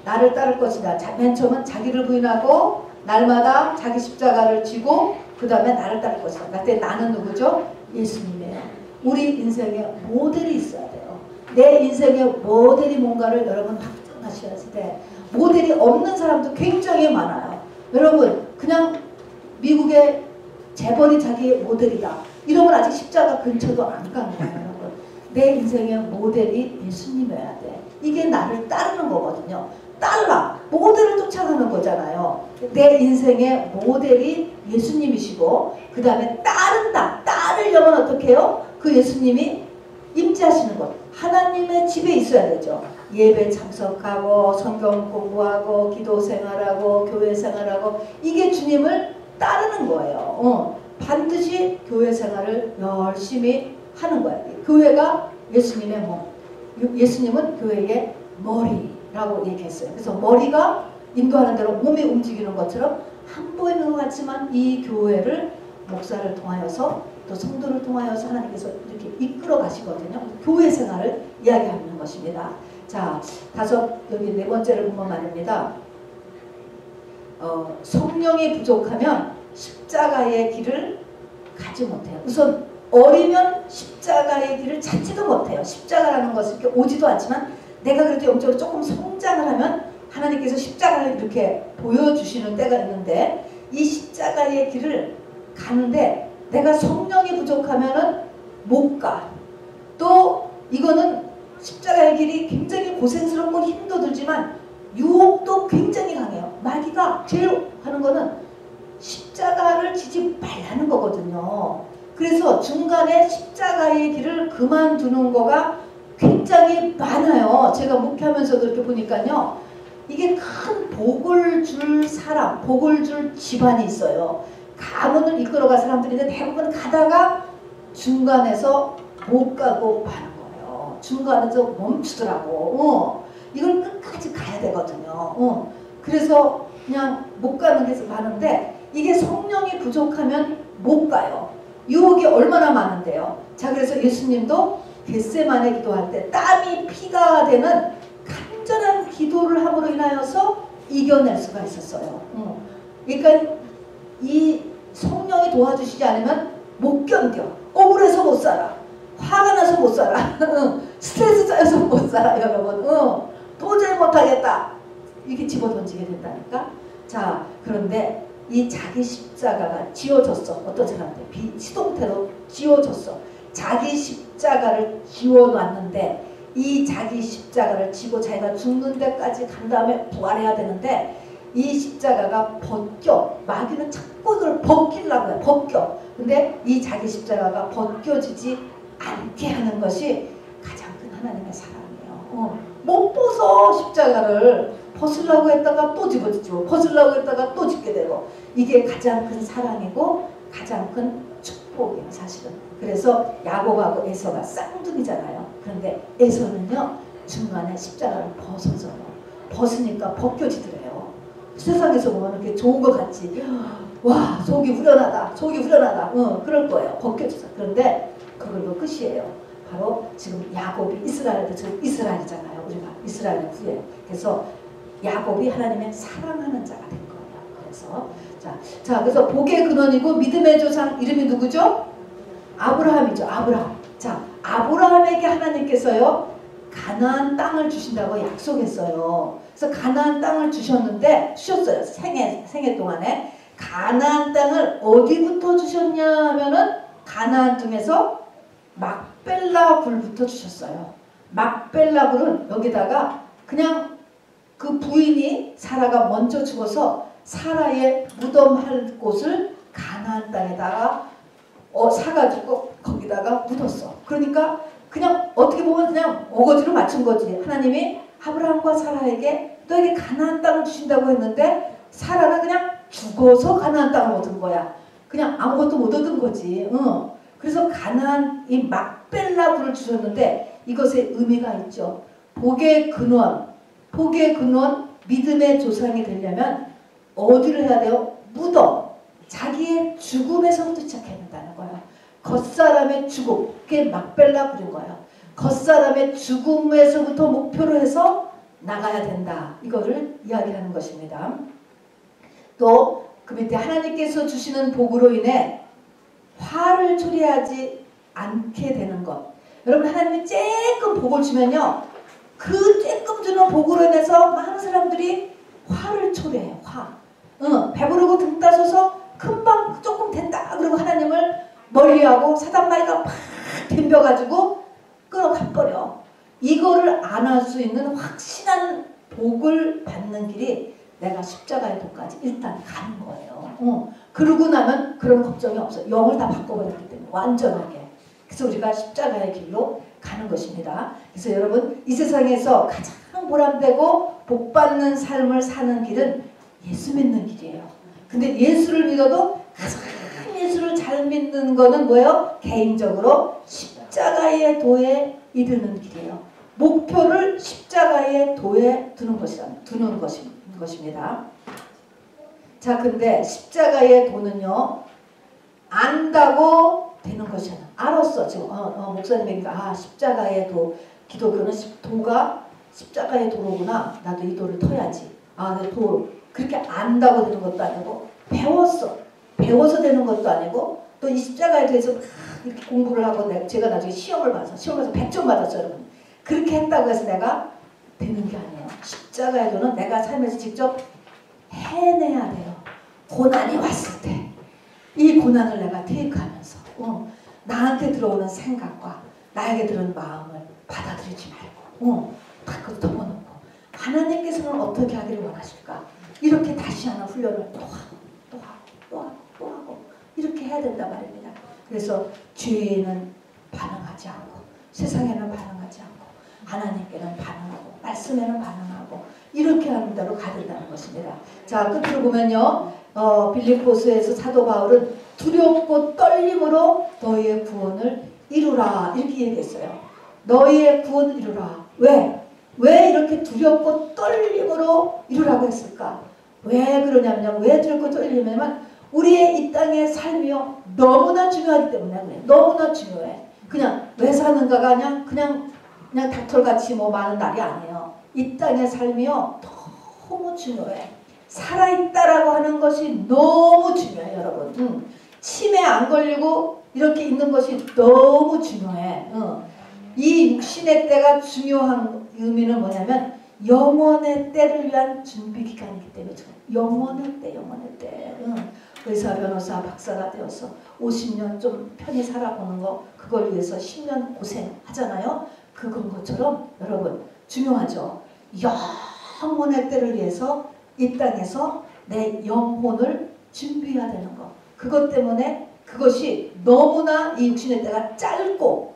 나를 따를 것이다. 맨 처음은 자기를 부인하고 날마다 자기 십자가를 지고 그 다음에 나를 따를 것이다. 그때 나는 누구죠? 예수님이에요. 우리 인생에 모델이 있어야 돼요. 내 인생의 모델이 뭔가를 여러분 확정하셔야 돼. 모델이 없는 사람도 굉장히 많아요. 여러분 그냥 미국의 재벌이 자기의 모델이다. 이러면 아직 십자가 근처도 안 간 거예요. 여러분. 내 인생의 모델이 예수님이어야 돼. 이게 나를 따르는 거거든요. 따라 모델을 쫓아가는 거잖아요. 내 인생의 모델이 예수님이시고 그 다음에 따른다. 따르려면 어떻게 해요? 그 예수님이 임재하시는 것. 하나님의 집에 있어야 되죠. 예배 참석하고 성경 공부하고 기도 생활하고 교회 생활하고 이게 주님을 따르는 거예요. 반드시 교회 생활을 열심히 하는 거예요. 교회가 예수님의 몸. 예수님은 교회의 머리라고 얘기했어요. 그래서 머리가 인도하는 대로 몸이 움직이는 것처럼 안 보이는 것 같지만 이 교회를 목사를 통하여서 또 성도를 통하여서 하나님께서 이렇게 이끌어 가시거든요. 교회 생활을 이야기하는 것입니다. 자, 여기 네 번째를 보면 말입니다. 성령이 부족하면 십자가의 길을 가지 못해요. 우선 어리면 십자가의 길을 찾지도 못해요. 십자가라는 것은 이렇게 오지도 않지만 내가 그래도 영적으로 조금 성장을 하면 하나님께서 십자가를 이렇게 보여주시는 때가 있는데 이 십자가의 길을 가는데 내가 성령이 부족하면은 못 가. 또 이거는 십자가의 길이 굉장히 고생스럽고 힘도 들지만 유혹도 굉장히 강해요. 마귀가 제일 하는 거는 십자가를 지지 말라는 거거든요. 그래서 중간에 십자가의 길을 그만두는 거가 굉장히 많아요. 제가 목회하면서도 이렇게 보니까요. 이게 큰 복을 줄 사람, 복을 줄 집안이 있어요. 가문을 이끌어갈 사람들인데 대부분 가다가 중간에서 못 가고 마는 거예요. 중간에서 멈추더라고. 이걸 끝까지 가야 되거든요. 그래서 그냥 못 가는 게 많은데 이게 성령이 부족하면 못 가요. 유혹이 얼마나 많은데요. 자, 그래서 예수님도 겟세마네 기도할 때 땀이 피가 되는 간절한 기도를 함으로 인하여서 이겨낼 수가 있었어요. 그러니까 이 성령이 도와주시지 않으면 못 견뎌. 억울해서 못 살아. 화가 나서 못 살아. 스트레스 쌓여서 못 살아, 여러분. 도저히 못하겠다. 이렇게 집어던지게 된다니까. 자, 그런데 이 자기 십자가가 지워졌어. 어떤 사람한테 시동태로 지워졌어. 자기 십자가를 지워놨는데 이 자기 십자가를 지고 자기가 죽는 데까지 간 다음에 부활해야 되는데 이 십자가가 벗겨. 마귀는 자꾸 이걸 벗기려고 해요. 벗겨. 근데 이 자기 십자가가 벗겨지지 않게 하는 것이 가장 큰 하나님의 사랑이에요. 못 벗어 십자가를. 벗으려고 했다가 또 집어지고 벗으려고 했다가 또 짓게 되고 이게 가장 큰 사랑이고 가장 큰 축복이에요, 사실은. 그래서 야곱하고 에서가 쌍둥이잖아요. 그런데 에서는요 중간에 십자가를 벗어서요. 벗으니까 벗겨지더래요. 세상에서 보면 이렇게 좋은 것 같지. 와, 속이 후련하다. 속이 후련하다. 그럴 거예요. 벗겨져서. 그런데 그걸로 끝이에요. 바로 지금 야곱이 이스라엘도 지금 이스라엘이잖아요. 우리가 이스라엘의 후예. 그래서 야곱이 하나님의 사랑하는 자가 된 거예요. 그래서 자, 그래서 복의 근원이고 믿음의 조상 이름이 누구죠? 아브라함이죠. 아브라함. 자, 아브라함에게 하나님께서요 가나안 땅을 주신다고 약속했어요. 그래서 가나안 땅을 주셨어요. 생애 동안에. 가나안 땅을 어디부터 주셨냐 하면은 가나안 중에서 막벨라 굴부터 주셨어요. 막벨라 굴은 여기다가 그냥 그 부인이 사라가 먼저 죽어서 사라의 무덤할 곳을 가나안 땅에다가 사가지고 거기다가 묻었어. 그러니까 그냥 어떻게 보면 그냥 어거지로 맞춘 거지. 하나님이 아브라함과 사라에게 너에게 가나안 땅을 주신다고 했는데 사라는 그냥 죽어서 가나안 땅을 얻은 거야. 그냥 아무것도 못 얻은 거지. 그래서 가나안 이 막벨라 굴을 주셨는데 이것에 의미가 있죠. 복의 근원, 믿음의 조상이 되려면 어디를 해야 돼요? 무덤. 자기의 죽음에서부터 시작해야 된다는 거예요. 겉사람의 죽음. 그게 막벨라 굴인 거예요. 겉사람의 죽음에서부터 목표로 해서 나가야 된다. 이거를 이야기하는 것입니다. 또 그 밑에 하나님께서 주시는 복으로 인해 화를 초래하지 않게 되는 것. 여러분 하나님이 조금 복을 주면요. 그 조금 주는 복으로 인해서 많은 사람들이 화를 초래해요. 화. 배부르고 등 따져서 금방 조금 된다. 그리고 하나님을 멀리하고 사단마귀가 팍 덤벼가지고 끌어가버려. 이거를 안 할 수 있는 확실한 복을 받는 길이 내가 십자가의 도까지 일단 가는 거예요. 그러고 나면 그런 걱정이 없어요. 영을 다 바꿔버렸기 때문에 완전하게. 그래서 우리가 십자가의 길로 가는 것입니다. 그래서 여러분 이 세상에서 가장 보람되고 복받는 삶을 사는 길은 예수 믿는 길이에요. 근데 예수를 믿어도 가장 예수를 잘 믿는 거는 뭐예요? 개인적으로 십자가의 도에 이르는 길이에요. 목표를 십자가의 도에 두는 것입니다. 자, 근데 십자가의 도는요, 안다고 되는 것이야. 알았어. 지금 목사님이 십자가의 도, 기독교는 도가 십자가의 도로구나. 나도 이 도를 터야지. 내 도 그렇게 안다고 되는 것도 아니고 배웠어. 배워서 되는 것도 아니고 또 이 십자가에 대해서 이렇게 공부를 하고 제가 나중에 시험을 봐서 100점 받았죠, 여러분. 그렇게 했다고 해서 내가 되는 게 아니에요. 십자가의 도는 내가 삶에서 직접 해내야 돼요. 고난이 왔을 때 이 고난을 내가 테이크하면서 나한테 들어오는 생각과 나에게 들어오는 마음을 받아들이지 말고 밖으로 덮어놓고 하나님께서는 어떻게 하기를 원하실까? 이렇게 다시 하나 훈련을 또 하고 이렇게 해야 된단 말입니다. 그래서 죄에는 반응하지 않고 세상에는 반응하지 않고 하나님께는 반응하고 말씀에는 반응하고 이렇게 하는 대로 가야 된다는 것입니다. 자, 끝으로 보면요. 빌립보서에서 사도 바울은 두렵고 떨림으로 너희의 구원을 이루라 이렇게 얘기했어요. 너희의 구원을 이루라. 왜? 왜 이렇게 두렵고 떨림으로 이루라고 했을까? 왜 그러냐면요. 왜 두렵고 떨리냐면 우리의 이 땅의 삶이요. 너무나 중요하기 때문에 그래. 너무나 중요해. 그냥 왜 사는가가 그냥 닥털같이 많은 날이 아니에요. 이 땅의 삶이요. 너무 중요해. 살아있다라고 하는 것이 너무 중요해요, 여러분. 치매 안 걸리고 이렇게 있는 것이 너무 중요해. 이 육신의 때가 중요한 의미는 뭐냐면 영원의 때를 위한 준비 기간이기 때문에 영원의 때. 의사, 변호사, 박사가 되어서 50년 좀 편히 살아보는 거 그걸 위해서 10년 고생하잖아요. 그건 것처럼 여러분 중요하죠. 영원의 때를 위해서 이 땅에서 내 영혼을 준비해야 되는 거. 그것 때문에 그것이 너무나 이 육신의 때가 짧고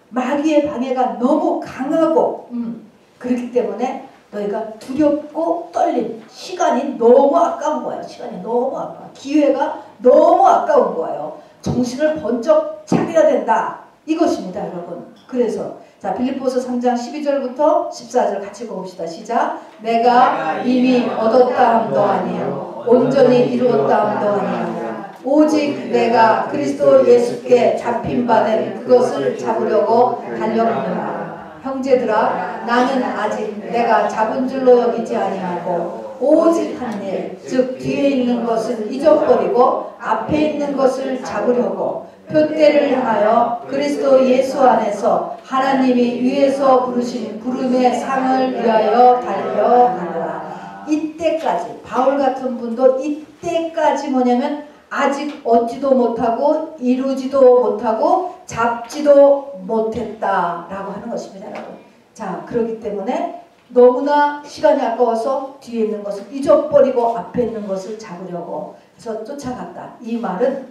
마귀의 방해가 너무 강하고 그렇기 때문에 너희가 두렵고 떨림 시간이 너무 아까운 거예요. 시간이 너무 아까워. 기회가 너무 아까운 거예요. 정신을 번쩍 차려야 된다. 이것입니다, 여러분. 그래서 자 빌립보서 3장 12절부터 14절 같이 읽어봅시다. 시작. 내가 이미 얻었다 함도 아니요 온전히 이루었다 함도 아니요 오직 내가 그리스도 예수께 잡힌 바 된 그것을 잡으려고 달려가노라. 형제들아 나는 아직 내가 잡은 줄로 여기지 아니하고 오직 한 일 즉 뒤에 있는 것을 잊어버리고 앞에 있는 것을 잡으려고 표대를 향하여 그리스도 예수 안에서 하나님이 위에서 부르신 부름의 상을 위하여 달려가노라. 이때까지 바울 같은 분도 이때까지 뭐냐면 아직 얻지도 못하고 이루지도 못하고 잡지도 못했다라고 하는 것입니다, 여러분. 자, 그렇기 때문에 너무나 시간이 아까워서 뒤에 있는 것을 잊어버리고 앞에 있는 것을 잡으려고 해서 쫓아갔다. 이 말은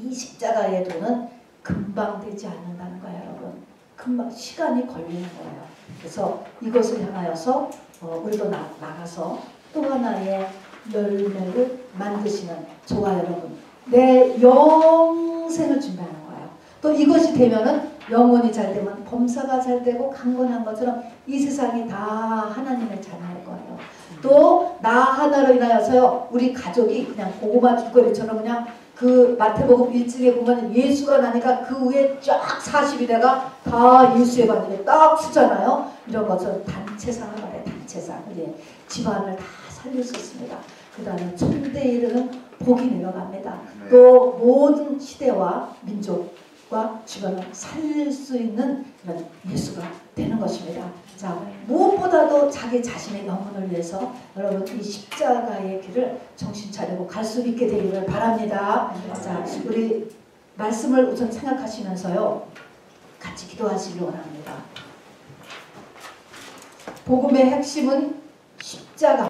이 십자가의 도는 금방 되지 않는다는 거예요, 여러분. 금방 시간이 걸리는 거예요. 그래서 이것을 향하여서 우리도 나가서 또 하나의 열매를 만드시는 저와 여러분, 내 영생을 준비하는 거예요. 또 이것이 되면은 영혼이 잘 되면 범사가 잘 되고 강건한 것처럼 이 세상이 다 하나님의 자녀일 거예요. 또 나 하나로 인하여서요 우리 가족이 그냥 고구마 줄거리처럼 그냥 그 마태복음 1장에 보면 예수가 나니까 그 위에 쫙 40이대가 다 예수의 반열에 딱 쓰잖아요. 이런 것처럼 단체상을 말해요. 단체상. 집안을 다 살릴 수 있습니다. 그 다음에 천대 이르는 복이 내려갑니다. 또 모든 시대와 민족과 주변을 살릴 수 있는 그런 예수가 되는 것입니다. 자, 무엇보다도 자기 자신의 영혼을 위해서 여러분 이 십자가의 길을 정신 차리고 갈 수 있게 되기를 바랍니다. 자, 우리 말씀을 우선 생각하시면서요, 같이 기도하시기 원합니다. 복음의 핵심은 십자가.